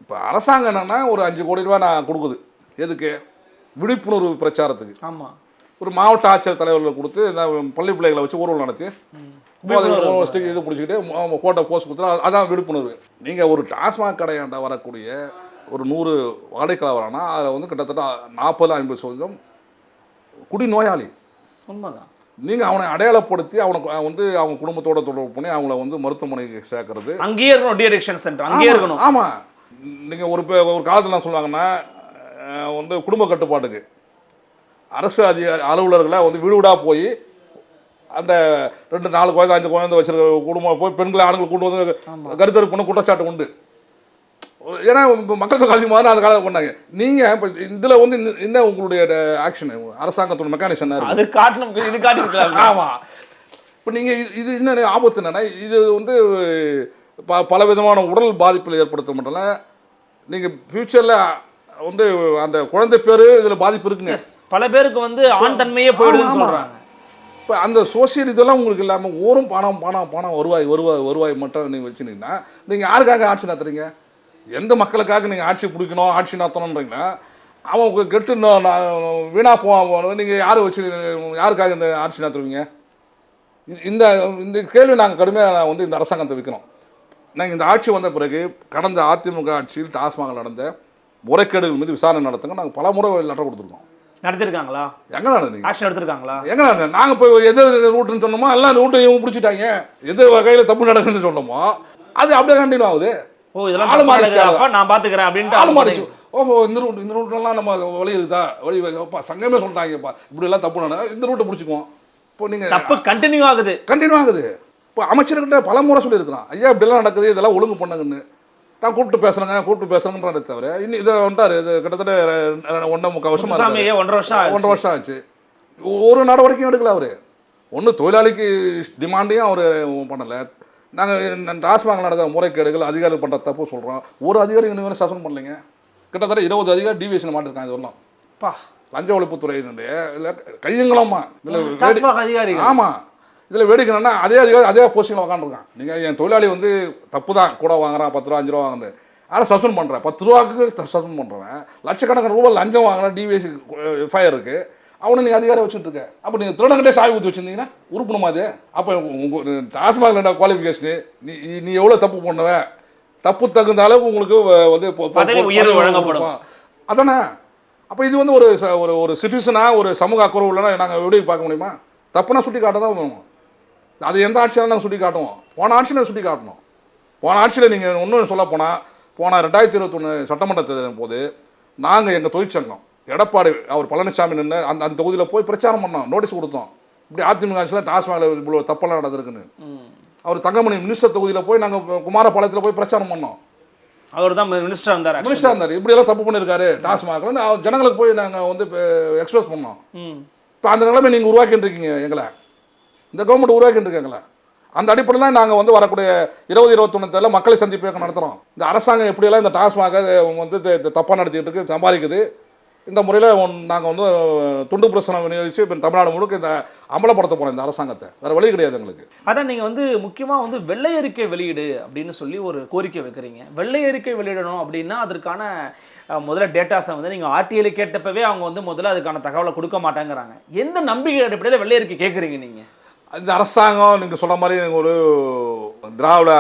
இப்போ அரசாங்கம் என்னென்னா ஒரு 5 கோடி ரூபா நான் கொடுக்குது, எதுக்கு? விழிப்புணர்வு பிரச்சாரத்துக்கு. ஆமாம், ஒரு மாவட்ட ஆட்சியர் தலைவர்களை கொடுத்து இந்த பள்ளி பிள்ளைகளை வச்சு ஊர்வலம் நடத்தி இது பிடிச்சிக்கிட்டு ஃபோட்டோ போஸ்ட் கொடுத்தா அதான் விழிப்புணர்வு. நீங்கள் ஒரு டாஸ்மாக் கடையாண்ட வரக்கூடிய ஒரு 100 வாடகையாளர் வரானா அதில் வந்து கிட்டத்தட்ட 40-50% குடி நோயாளி. உண்மைதான். நீங்கள் அவனை அடையாளப்படுத்தி அவனுக்கு வந்து அவங்க குடும்பத்தோட தொடர்பு பண்ணி அவங்கள வந்து மருத்துவமனைக்கு சேர்க்கறது, அங்கேயே இருக்கணும். டி அடிக்ஷன் சென்டர் அங்கேயே இருக்கணும். ஆமாம், நீங்கள் ஒரு காலத்தில் என்ன சொல்லுவாங்கன்னா வந்து குடும்ப கட்டுப்பாட்டுக்கு அரசு அலுவலர்களை வந்து வீடு வீடாக போய் அந்த 2-4 குழந்தை 5 குழந்தை வச்சிருக்க குடும்பம் போய் பெண்களை ஆண்களை கூட்டு வந்து கருத்தரிப்பு பண்ண குற்றச்சாட்டு உண்டு. ஏன்னா இப்போ மக்கள் தொகை அதிகமாக அந்த காலத்தில் பண்ணாங்க. நீங்கள் இப்போ இதில் வந்து என்ன உங்களுடைய ஆக்ஷன் அரசாங்கத்தோட மெக்கானிசம் அது காட்டணும், இது காட்டிருக்கலாம். ஆமாம். இப்போ நீங்கள் இது என்ன ஆபத்து என்னன்னா, இது வந்து பல விதமான உடல் பாதிப்பில் ஏற்படுத்த மட்டும் இல்லை, நீங்கள் ஃப்யூச்சரில் வந்து அந்த குழந்தை பேர் இதில் பாதிப்பு இருக்குங்க. பல பேருக்கு வந்து ஆண் தன்மையே போயிடுதுன்னு சொல்கிறாங்க. இப்போ அந்த சோசியல் இதெல்லாம் உங்களுக்கு இல்லாமல் ஓரும் பணம் வருவாய் மட்டும் நீங்கள் வச்சுருந்தீங்கன்னா நீங்கள் யாருக்காக ஆட்சி நடத்துறீங்க? எந்த மக்களுக்காக நீங்கள் ஆட்சி பிடிக்கணும், ஆட்சி நடத்தணுன்றீங்களா? அவன் கெட்டு வீணாக போவான். நீங்கள் யாருக்காக இந்த ஆட்சி நடத்துவீங்க? இந்த இந்த கேள்வி நாங்கள் கடுமையாக வந்து இந்த அரசாங்கத்தை வைக்கிறோம். நாங்கள் இந்த ஆட்சி வந்த பிறகு கடந்த அதிமுக ஆட்சியில் டாஸ்மாகில் நடந்த முறைகேடுகள் மீது விசாரணை நடத்துங்க நாங்கள் பல முறை லெட்டர் கொடுத்துருக்கோம். நடத்திருக்காங்களா? எங்கே நடந்தீங்க? ஆக்ஷன் எடுத்திருக்காங்களா? எங்கே நடந்தது? நாங்கள் போய் எது ரூட்டுன்னு சொன்னோமோ எல்லாம் ரூட்டை இவங்க பிடிச்சிட்டாங்க, எது வகையில் தப்பு நடக்குதுன்னு சொன்னோமோ அது அப்படியே கண்டினியூ ஆகுது. ஓ, இதெல்லாம் நான் பார்த்துக்கிறேன் அப்படின்ட்டு ஆள் மாறிச்சு. ஓஹோ, இந்த ரூட்லாம் நம்ம வழி இருக்குதா, வழி சங்கமே சொல்லிட்டாங்கப்பா இப்படி எல்லாம் தப்பு நடந்தா இந்த ரூட்டை பிடிச்சிக்குவோம். இப்போ நீங்கள் தப்பு கண்டினியூ ஆகுது. இப்போ அமைச்சர்கிட்ட பல முறை சொல்லியிருக்கிறான், ஐயா இப்படிலாம் நடக்குது, இதெல்லாம் ஒழுங்கு பண்ணுங்கன்னு. நான் கூப்பிட்டு பேசுகிறேன்றதை தவிர இன்னும் இதை வந்துட்டார். இது கிட்டத்தட்ட 1.25 வருஷம் 1.5 வருஷம் ஆச்சு. ஒரு நடவடிக்கையும் எடுக்கல அவர். ஒன்று தொழிலாளிக்கு டிமாண்டையும் அவர் பண்ணலை. நாங்கள் டாஸ்மாக் நடந்த முறைகேடுகள் அதிகாரிகள் பண்ணுற தப்பு சொல்கிறோம். ஒரு அதிகாரி இன்னும் சஸ்பெண்ட் பண்ணலைங்க. கிட்டத்தட்ட 20 அதிகாரி டிவிஎஸ்ல மாட்டிருக்காங்க. இது வரலாம் லஞ்ச ஒழிப்புத்துறையினுடைய இல்லை கையங்கலமா இதில். ஆமாம், இதில் வேடிக்கைன்னா அதே அதிகாரி அதே போஸ்டிங்கில் உட்காந்துருக்கான். நீங்கள் என் தொழிலாளி வந்து தப்பு தான், கூட வாங்குறான் 10 ரூபா 5 ரூபா வாங்குறேன், ஆனால் சஸ்பெண்ட் பண்ணுறேன். 10 ரூபாய்க்கு சஸ்பெண்ட் பண்ணுறேன், லட்சக்கணக்கான ரூபாய் லஞ்சம் வாங்கினா டிவிஎஸ் எஃப்ஐஆர் இருக்குது, அவனை நீங்கள் அதிகாரம் வச்சுட்டு இருக்க. அப்போ நீங்கள் திருடங்கிட்டே சாவி ஊற்றி வச்சுருந்தீங்கன்னா உறுப்பினமா அது? அப்போ உங்கள் டாஸ்மாக் குவாலிஃபிகேஷனு நீ எவ்வளோ தப்பு பண்ணுவேன், தப்பு தகுந்த அளவுக்கு உங்களுக்கு வந்து உயர்வு வழங்கப்படும் அதானே. அப்போ இது வந்து ஒரு சிட்டிசனாக ஒரு சமூக அக்கறை உள்ளனா நாங்கள் எப்படி பார்க்க முடியுமா? தப்புனா சுட்டி காட்ட தான் வேணும். அது எந்த ஆட்சியாலும் நாங்கள் சுட்டி காட்டுவோம். போன ஆட்சியில் சுட்டி காட்டணும். போன ஆட்சியில் நீங்கள் இன்னொன்று சொல்ல போனால், போன 2021 சட்டமன்ற தேர்தலின் போது நாங்கள் எங்கள் தொழிற்சங்கம் எடப்பாடி அவர் பழனிசாமி நின்று அந்த தொகுதியில் போய் பிரச்சாரம் பண்ணோம், நோட்டீஸ் கொடுத்தோம். இப்படி அதிமுக ஆட்சியில் டாஸ்மாகில் இவ்வளோ தப்பெல்லாம் நடந்திருக்குன்னு. அவர் தங்கமணி மினிஸ்டர் தொகுதியில் போய் நாங்கள் குமாரபாளையத்தில் போய் பிரச்சாரம் பண்ணோம். அவர் தான் மினிஸ்டர் இருந்தார். இப்படியெல்லாம் தப்பு பண்ணியிருக்காரு டாஸ்மாகில் ஜனங்களுக்கு போய் நாங்கள் வந்து எக்ஸ்பிரஸ் பண்ணோம். இப்போ அந்த நிலைமை நீங்கள் உருவாக்கிட்டு இருக்கீங்க, எங்களை இந்த கவர்மெண்ட் உருவாக்கிட்டு இருக்காங்களே. அந்த அடிப்படையில் தான் நாங்கள் வந்து வரக்கூடிய 2021 மக்களை சந்திப்பு இயக்கம் நடத்துகிறோம். இந்த அரசாங்கம் எப்படியெல்லாம் இந்த டாஸ்மாக வந்து தப்பாக நடத்திட்டு இருக்கு, சம்பாதிக்குது, இந்த முறையில் நாங்கள் வந்து துண்டு பிரசனம் விநியோகிச்சு இப்போ தமிழ்நாடு முழுக்க இந்த அமலப்படுத்த போகிறோம் இந்த அரசாங்கத்தை. வேறு வழி கிடையாது எங்களுக்கு. அதான் நீங்கள் வந்து முக்கியமாக வந்து வெள்ளை அறிக்கை வெளியிடு அப்படின்னு சொல்லி ஒரு கோரிக்கை வைக்கிறீங்க. வெள்ளை அறிக்கை வெளியிடணும் அப்படின்னா அதற்கான முதல்ல டேட்டாஸை வந்து நீங்கள் ஆர்டிஐல கேட்டப்பவே அவங்க வந்து முதல்ல அதுக்கான தகவலை கொடுக்க மாட்டேங்கிறாங்க. எந்த நம்பிக்கை அடிப்படையில் வெள்ளை அறிக்கை கேட்குறீங்க நீங்கள்? இந்த அரசாங்கம் நீங்கள் சொல்கிற மாதிரி ஒரு திராவிட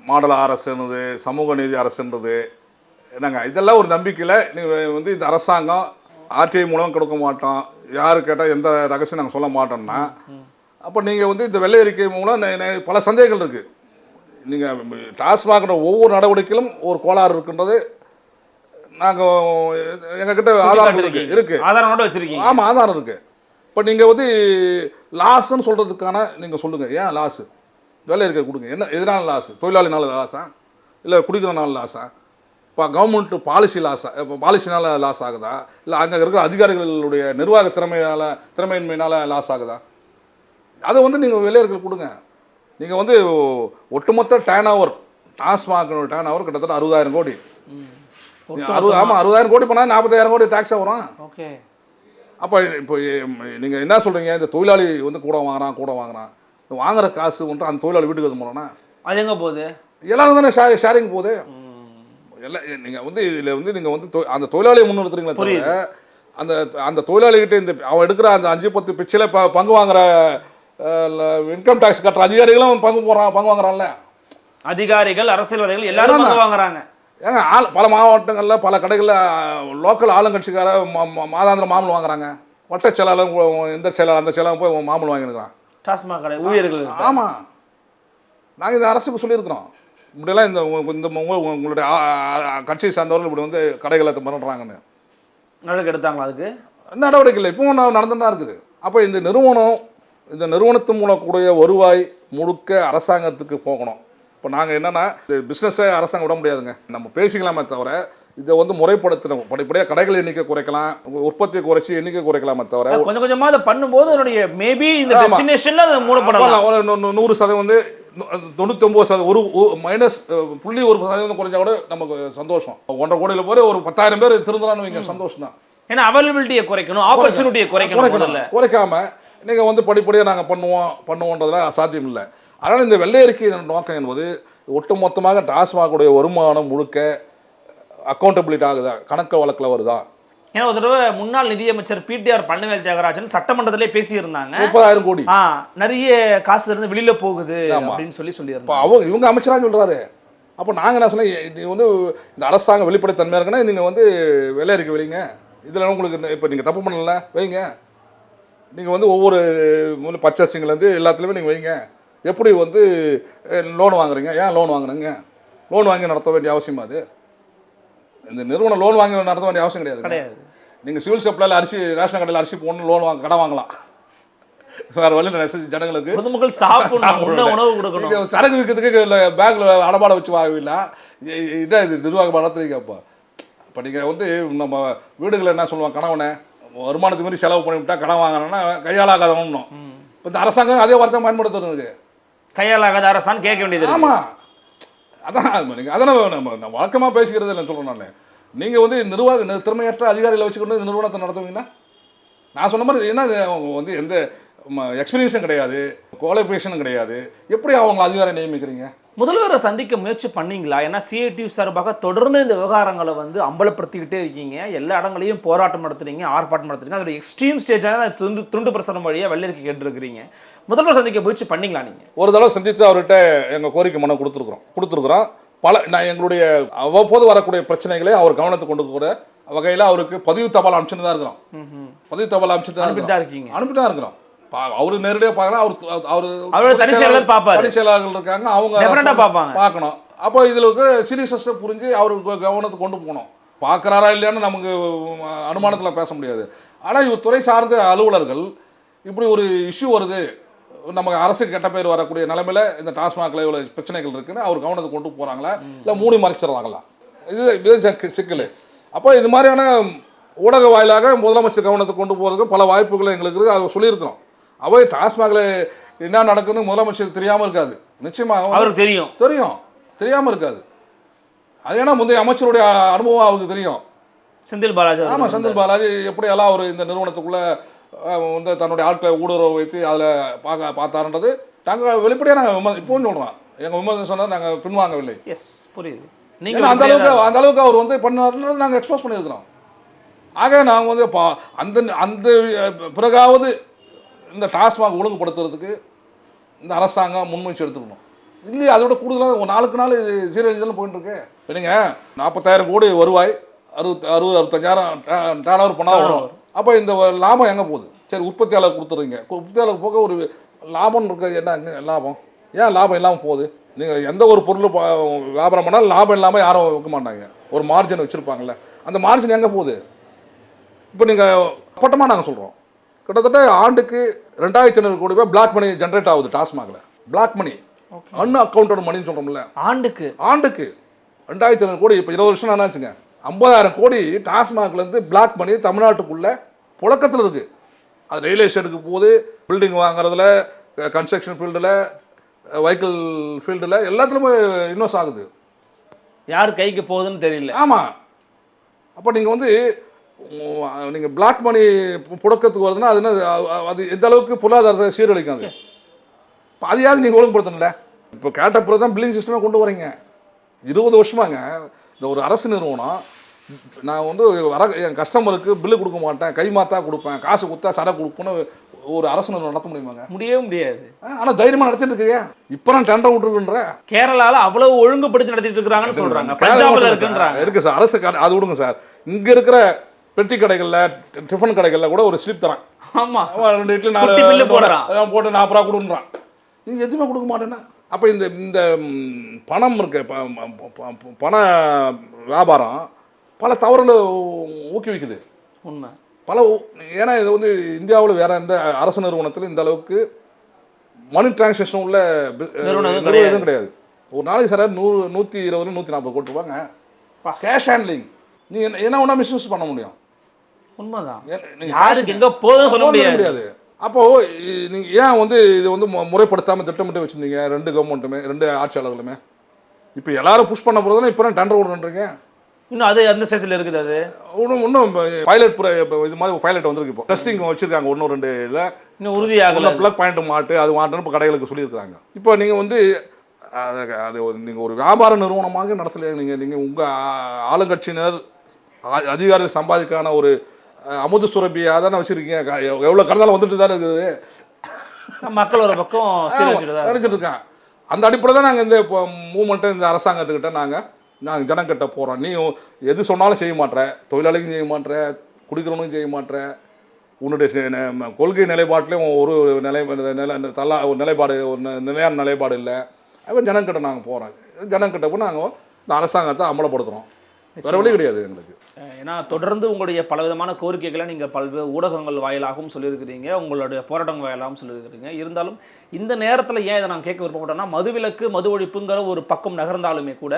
மாடல் அரசுன்றது, சமூக நீதி அரசுன்றது என்னங்க, இதெல்லாம் ஒரு நம்பிக்கையில் நீங்கள் வந்து இந்த அரசாங்கம் ஆர்டிஐ மூலம் கொடுக்க மாட்டோம், யார் கேட்டால் எந்த ரகசியம் நாங்கள் சொல்ல மாட்டோம்னா, அப்போ நீங்கள் வந்து இந்த வெள்ளை அறிக்கை மூலம் பல சந்தேகங்கள் இருக்குது. நீங்கள் டாஸ்மாகிற ஒவ்வொரு நடவடிக்கையிலும் ஒரு கோளாறு இருக்குன்றது நாங்கள் எங்ககிட்ட ஆதாரம் இருக்குது. ஆதாரம் வச்சுருக்கீங்க? ஆமாம், ஆதாரம் இருக்குது. இப்போ நீங்கள் வந்து லாஸ்ன்னு சொல்கிறதுக்கான நீங்கள் சொல்லுங்கள், ஏன் லாஸு வெள்ளை அறிக்கை கொடுங்க, என்ன எதனால லாஸு? தொழிலாளினால லாஸா, இல்லை குடிக்கிறனால லாஸா, இப்போ கவர்மெண்ட் பாலிசி லாஸா, இப்போ பாலிசினால் லாஸ் ஆகுதா, இல்லை அங்கே இருக்கிற அதிகாரிகளுடைய நிர்வாக திறமையின்மையினால் லாஸ் ஆகுதா? அதை வந்து நீங்கள் வெள்ளை அறிக்கை கொடுங்க. நீங்கள் வந்து ஒட்டுமொத்த டேர்ன் ஓவர் டாஸ்மாகோட டேர்ன் ஓவர் கிட்டத்தட்ட 60,000 கோடி. 60,000 கோடி போனால் 40,000 கோடி டேக்ஸாக வரும். ஓகே. அப்போ இப்போ நீங்கள் என்ன சொல்கிறீங்க, இந்த தொழிலாளி வந்து கூட வாங்குறான், வாங்குற காசு வந்து அந்த தொழிலாளி வீட்டுக்கு வந்து போனோன்னா அது எங்கே போகுது? எல்லாரும் தானே ஷேரிங் போகுது. எல்லாம் நீங்கள் வந்து இதில் வந்து நீங்கள் வந்து அந்த தொழிலாளியை முன்னிறுத்துறீங்களே தவிர அந்த தொழிலாளிகிட்ட இந்த அவன் எடுக்கிற அந்த 5-10 பிச்சில் பங்கு வாங்குற இன்கம் டேக்ஸ் கட்டுற அதிகாரிகளும் பங்கு வாங்குறான்ல. அதிகாரிகள், அரசியல்வாதிகள் எல்லாரும் பங்கு வாங்குறாங்க. ஏங்க பல மாவட்டங்களில் பல கடைகளில் லோக்கல் ஆளுங்கட்சிக்கார மாதாந்திர மாமூல் வாங்குறாங்க. வட்ட செயலாளர், எந்த செயலாளர் அந்த செயலாளர் போய் மாமூல் வாங்கினுக்கிறான். டாஸ்மாக் கடை ஊழியர்கள். ஆமாம், நாங்கள் இந்த அரசுக்கு சொல்லியிருக்கிறோம், இப்படியெல்லாம் இந்த உங்களுடைய கட்சியை சார்ந்தவர்கள் இப்படி வந்து கடைகளை மிரட்டுறாங்கன்னு. நடவடிக்கை எடுத்தாங்களா? அதுக்கு நடவடிக்கை இல்லை, இப்போ நடந்துட்டு தான் இருக்குது. அப்போ இந்த நிறுவனத்து மூலம் கூடிய வருவாய் முழுக்க அரசாங்கத்துக்கு போகணும். இப்போ நாங்கள் என்னன்னா பிஸ்னஸை அரசாங்கம் விட முடியாதுங்க, நம்ம பேசிக்கலாமே தவிர இதை வந்து முறைப்படுத்தணும். படிப்படியாக கடைகள் எண்ணிக்கை குறைக்கலாம், உற்பத்தியை குறைச்சி எண்ணிக்கை குறைக்கலாமே தவிர கொஞ்சம் கொஞ்சமா அதை பண்ணும்போது அதனுடைய மேபி இந்த டெஸ்டினேஷன்ல அதை மூடப்படலாம். ஒரு 100% வந்து 99% ஒரு -0.1% குறைஞ்சா கூட நமக்கு சந்தோஷம். 1.5 கோடியில் போய் ஒரு 10,000 பேர் திருந்தலான்னு வைங்க, சந்தோஷம் தான். ஏன்னா அவைலபிலிட்டியை குறைக்கணும், ஆப்பர்ச்சுனிட்டியை குறைக்கணும். குறைக்காம நீங்கள் வந்து படிப்படியாக நாங்கள் பண்ணுவோன்றதுல சாத்தியம் இல்லை. அதனால் இந்த வெள்ளை அறிக்கை நோக்கம் என்பது ஒட்டுமொத்தமாக டாஸ்மாகுடைய வருமானம் முழுக்க அக்கௌண்டபிலிட்டி ஆகுதா, கணக்கு வழக்கில் வருதா. ஏன்னா ஒரு தடவை முன்னாள் நிதியமைச்சர் பிடிஆர் பழனிவேல் தியாகராஜன் சட்டமன்றத்திலே பேசியிருந்தாங்க, 30,000 கோடி நிறைய காசுல இருந்து வெளியில போகுது அப்படின்னு சொல்லியிருந்தாங்க. இவங்க அமைச்சராக சொல்றாரு. அப்போ நாங்கள் என்ன சொன்னோம், இது வந்து இந்த அரசாங்கம் வெளிப்படைத்தன்மையாக இருக்குன்னா நீங்கள் வந்து வெள்ளை அறிக்கை வைங்க, இதில் உங்களுக்கு இப்போ நீங்கள் தப்பு பண்ணல வைங்க, நீங்கள் வந்து ஒவ்வொரு பர்ச்சேசிங்லேருந்து எல்லாத்துலேயுமே நீங்கள் வைங்க. எப்படி வந்து லோன் வாங்குறீங்க, ஏன் லோன் வாங்குறீங்க, லோன் வாங்கி நடத்த வேண்டிய அவசியமா? அது இந்த நிறுவனம் லோன் வாங்கி நடத்த வேண்டிய அவசியம் கிடையாது. நீங்கள் சிவில் சப்ளையில் அரிசி ரேஷன் கடையில் அரிசி போகணும், லோன் கடன் வாங்கலாம். வேறு வழியில் ஜனங்களுக்கு பொதுமக்கள் சாப்பிடணும், உணவு கொடுக்கணும், சரக்கு விற்கிறதுக்கு பேங்கில் அடமாடம் வச்சு வாங்கவில்லை. இதான் இது நிர்வாகம் நடத்துறீங்க. இப்போ நீங்கள் வந்து நம்ம வீடுகளில் என்ன சொல்லுவாங்க, கணவனை வருமானத்துக்கு மாதிரி செலவு பண்ணிவிட்டா கடன் வாங்கினா கையாளாகாதவனும். இப்போ இந்த அரசாங்கம் அதே வார்த்தை பயன்படுத்துறது, கையாளாகாத அரசாங்கம் கேட்க வேண்டியது. ஆமாம், அதான் நீங்கள் அதனால் நம்ம வழக்கமாக பேசிக்கிறது இல்லை சொல்கிறேன் நான். நீங்கள் வந்து திறமையற்ற அதிகாரிகளை வச்சுக்கொண்டு நிறுவனத்தை நடத்துவீங்கன்னா, நான் சொன்ன மாதிரி என்ன அவங்க வந்து எந்த எக்ஸ்பீரியன்ஸும் கிடையாது, குவாலிஃபிகேஷனும் கிடையாது, எப்படி அவங்க அதிகாரம் நியமிக்கிறீங்க? முதல்வரை சந்திக்க முயற்சி பண்ணீங்களா? ஏன்னா சிஐடியு சார்பாக தொடர்ந்து இந்த விவகாரங்களை வந்து அம்பலப்படுத்திக்கிட்டே இருக்கீங்க, எல்லா இடங்களையும் போராட்டம் நடத்துறீங்க, ஆர்ப்பாட்டம் நடத்துறீங்க, அதோட எக்ஸ்ட்ரீம் ஸ்டேஜாக துண்டு பிரசனம் வழியாக வெள்ளரிக்கை கேட்டுருக்கிறீங்க. முதல்வர் சந்திக்க முயற்சி பண்ணீங்களா? நீங்கள் ஒரு தடவை சந்தித்து அவர்கிட்ட எங்கள் கோரிக்கை மனு கொடுத்துருக்குறோம். நான் எங்களுடைய அவ்வப்போது வரக்கூடிய பிரச்சனைகளை அவர் கவனத்துக்கு கொண்டு கூட வகையில் அவருக்கு பதிவு தபால் அனுப்பிச்சுட்டு தான் இருக்கிறோம். பதிவு தபால் அனுப்பிச்சுட்டு அனுப்பிட்டு தான் இருக்கிறோம். அவரு நேரடியாக பார்க்கலாம், அவர் தனிச்செயலாளர் இருக்காங்க, அவங்க பார்க்கணும். அப்போ இதில் சீரியஸை புரிஞ்சு அவருக்கு கவனத்துக்கு கொண்டு போகணும். பார்க்குறாரா இல்லையான்னு நமக்கு அனுமானத்தில் பேச முடியாது. ஆனால் இவர் துறை சார்ந்த அலுவலர்கள் இப்படி ஒரு இஷ்யூ வருது, நமக்கு அரசுக்கு கெட்ட பேர் வரக்கூடிய நிலைமையில் இந்த டாஸ்மாகில் இவ்வளோ பிரச்சனைகள் இருக்குன்னு அவர் கவனத்துக்கு கொண்டு போகிறாங்களா, இல்லை மூடி மறைச்சிடறாங்களா? இது சிக்கல். அப்போ இது மாதிரியான ஊடக வாயிலாக முதலமைச்சர் கவனத்துக்கு கொண்டு போகிறதுக்கு பல வாய்ப்புகள் எங்களுக்கு இருக்குது. அதை சொல்லியிருக்கிறோம். அவை டாஸ்மாகில் என்ன நடக்குதுன்னு முதலமைச்சருக்கு தெரியாமல் இருக்காது, நிச்சயமாக அவருக்கு தெரியும், தெரியாமல் இருக்காது. அது ஏன்னா முந்தைய அமைச்சருடைய அனுபவம் அவருக்கு தெரியும். செந்தில் பாலாஜி, ஆமாம், செந்தில் பாலாஜி எப்படியெல்லாம் அவர் இந்த நிறுவனத்துக்குள்ளே வந்து தன்னுடைய ஆட்களை ஊடுருவ வைத்து அதில் பார்த்தாருன்றது நாங்கள் வெளிப்படையாக நாங்கள் இப்போவும் சொல்கிறோம். எங்கள் விமர்சனம் சொன்னால் நாங்கள் பின்வாங்கவில்லை. எஸ், புரியுது. நீங்கள் அந்த அளவுக்கு அவர் வந்து பண்ணாருன்றது நாங்கள் எக்ஸ்போஸ் பண்ணியிருக்கிறோம். ஆக நாங்கள் வந்து அந்த பிறகாவது இந்த டாஸ்மாக் ஒழுங்குபடுத்துறதுக்கு இந்த அரசாங்கம் முன்முயற்சி எடுத்துக்கணும். இல்லையா அதோட கூடுதலாக நாளுக்கு நாள் இது சீரழிஞ்சல் போயிட்டு இருக்கு. இப்போ நீங்கள் 40,000 கோடி வருவாய், 65,000 டர்ன் ஓவர் பண்ணால் வரும். அப்போ இந்த லாபம் எங்கே போகுது? சரி, உற்பத்தியாளர் கொடுத்துருங்க, உற்பத்தியாளர் போக ஒரு லாபம் இருக்கிறது என்ன லாபம்? ஏன் லாபம் இல்லாமல் போகுது? நீங்கள் எந்த ஒரு பொருள் வியாபாரம் பண்ணாலும் லாபம் இல்லாமல் யாரும் வைக்க மாட்டாங்க, ஒரு மார்ஜின் வச்சுருப்பாங்கள்ல, அந்த மார்ஜின் எங்கே போகுது? இப்போ நீங்கள் பட்டமாக நாங்கள் சொல்கிறோம், கிட்டத்தட்ட ஆண்டுக்கு 2,500 கோடி ரூபாய் பிளாக் மணி ஜென்ரேட் ஆகுது டாஸ்மாகில். பிளாக் மணி, அன்அக்கௌண்டட் மணின்னு சொல்கிறோம்ல, ஆண்டுக்கு 2,500 கோடி. இப்போ 20 வருஷம் என்னாச்சுங்க, 50,000 கோடி டாஸ்மாக்லேருந்து பிளாக் மணி தமிழ்நாட்டுக்குள்ளே புழக்கத்தில் இருக்குது. அது ரியல் எஸ்டேட்டுக்கு போகுது, பில்டிங் வாங்குறதுல, கன்ஸ்ட்ரக்ஷன் ஃபீல்டில், வெஹிக்கிள் ஃபீல்டில் எல்லாத்துலேயுமே இன்வெஸ்ட் ஆகுது. யார் கைக்கு போகுதுன்னு தெரியல. ஆமாம். அப்போ நீங்கள் வந்து நீங்கள் பிளாக் மணி புழக்கத்துக்கு வருதுன்னா அது என்ன, அது எந்த அளவுக்கு பொருளாதாரத்தை சீரழிக்கும். அது அதையாவது நீங்கள் ஒழுங்குபடுத்தணும்ல. இப்போ கேட்ட பிறகு தான் பில்லிங் சிஸ்டமே கொண்டு வரீங்க. 20 வருஷமாங்க இந்த ஒரு அரசு நிறுவனம், நான் வந்து என் கஸ்டமருக்கு பில்லு கொடுக்க மாட்டேன், கை மாத்தா கொடுப்பேன், காசு கொடுத்தா சரக்கு கொடுப்பேன்னு ஒரு அரசு நிறுவனம் நடத்த முடியுமாங்க? முடியவே முடியாது. ஆனால் தைரியமாக நடத்திட்டு இருக்கீங்க. இப்போ நான் டெண்டர் விட்டுருக்குன்ற கேரளாவில் அவ்வளவு ஒழுங்குபடுத்தி நடத்திட்டு இருக்கிறாங்கன்னு சொல்கிறாங்க. பஞ்சாப்ல இருக்கு சார் அரசு, அது விடுங்க சார். இங்கே இருக்கிற பெட்டி கடைகளில், டிஃபன் கடைகளில் கூட ஒரு ஸ்லிப் தரான். ஆமாம், 2 இட்லி 4 பில்லு போடுறான், போட்டு 40 ரூபா கொடுன்றான். நீங்கள் எதுவுமே கொடுக்க மாட்டேன்னா அப்போ இந்த பணம் இருக்கு, பண வியாபாரம் பல தவறுகளை ஊக்குவிக்குது. உண்மை ஏன்னா இது வந்து இந்தியாவில் வேற எந்த அரசு நிறுவனத்தில் இந்த அளவுக்கு மணி டிரான்சாக்ஷன் உள்ள நிறுவனம் கிடையாது. ஒரு நாளைக்கு சார் 120 140 கோடி ரூபாங்க கேஷ் ஹேண்ட்லிங். நீங்கள் என்ன ஒன்றா மிஸ்யூஸ் பண்ண முடியும். உண்மைதான். நீங்க யாருக்கு எங்கே போதும் சொல்ல முடியாது. அப்போது நீங்கள் ஏன் வந்து இது வந்து முறைப்படுத்தாமல் திட்டமிட்டு வச்சுருந்தீங்க 2 கவர்மெண்ட்டுமே 2 ஆட்சியாளர்களுமே? இப்போ எல்லாரும் புஷ் பண்ண போகிறதுனா இப்போ டெண்டர் விடுறீங்க. இன்னும் அது அந்த ஸ்டேஜில் இருக்குது. அது இன்னும் பைலட் இது மாதிரி பைலட் வந்திருக்கு. இப்போ டெஸ்டிங் வச்சுருக்காங்க 1-2 இல்லை இன்னும் உறுதியாக ப்ளக் பாயிண்ட் அது மாட்டுன்னு இப்போ கடைகளுக்கு சொல்லியிருக்காங்க. இப்போ நீங்கள் வந்து அது நீங்கள் ஒரு வியாபார நிறுவனமாக நடத்தலையே. நீங்கள் உங்கள் ஆளுங்கட்சியினர் அதிகாரிகள் சம்பாதிக்கான ஒரு அமுத சுரபியாக தானே வச்சுருக்கீங்க. எவ்வளோ கடந்தாலும் வந்துட்டு தானே இருக்குது. மக்கள் ஒரு பக்கம் நினைச்சிட்டு இருக்காங்க. அந்த அடிப்படை தான் நாங்கள் இந்த இப்போ மூமெண்ட்டை இந்த அரசாங்கத்துக்கிட்ட நாங்கள் ஜனங்கிட்ட போகிறோம். நீ எது சொன்னாலும் செய்ய மாட்டேற, தொழிலாளிக்கும் செய்ய மாட்டேற, குடிக்கிறவனுக்கும் செய்ய மாட்டேற, உன்னுடைய கொள்கை நிலைப்பாட்டிலையும் ஒரு நிலைப்பாடு ஒரு நிலையான நிலைப்பாடு இல்லை. அது ஜனங்கிட்ட நாங்கள் போகிறோம். ஜனங்கிட்ட போய் நாங்கள் இந்த அரசாங்கத்தை அமலப்படுத்துகிறோம். வேறு வழி கிடையாது எங்களுக்கு. ஏன்னா தொடர்ந்து உங்களுடைய பலவிதமான கோரிக்கைகளை நீங்கள் பல்வேறு ஊடகங்கள் வாயிலாகவும் சொல்லியிருக்கிறீங்க, உங்களுடைய போராட்டங்கள் வாயிலாகவும் சொல்லியிருக்கிறீங்க. இருந்தாலும் இந்த நேரத்தில் ஏன் இதை நான் கேட்க விருப்பப்பட்டேன்னா, மதுவிலக்கு மது ஒழிப்புங்கிற ஒரு பக்கம் நகர்ந்தாலுமே கூட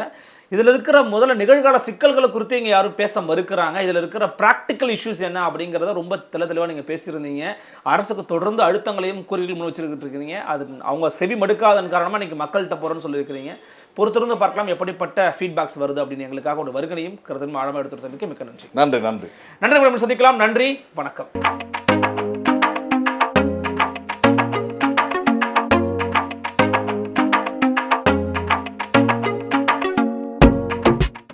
இதில் இருக்கிற முதல்ல நிகழ்கால சிக்கல்களை குறித்து இங்கே யாரும் பேச மறுக்கிறாங்க. இதில் இருக்கிற ப்ராக்டிக்கல் இஷ்யூஸ் என்ன அப்படிங்கிறத ரொம்ப தெளிவாக நீங்கள் பேசியிருந்தீங்க. அரசுக்கு தொடர்ந்து அழுத்தங்களையும் கோரிக்கைகள் முன் வச்சுருக்கிட்டு இருக்கிறீங்க. அது அவங்க செவி மடுக்காதன் காரணமாக இன்றைக்கி மக்கள்கிட்ட போகிறேன்னு சொல்லியிருக்கிறீங்க. பொறுத்திருந்து பார்க்கலாம் எப்படிப்பட்ட ஃபீட்பேக்ஸ் வருது அப்படின்னு எங்களுக்காக ஒரு வருகனையும் கருத்தையும் ஆழமாக எடுத்துருந்ததுக்கு மிக்க நன்றி. நன்றி. நன்றி. சந்திக்கலாம். நன்றி. வணக்கம்.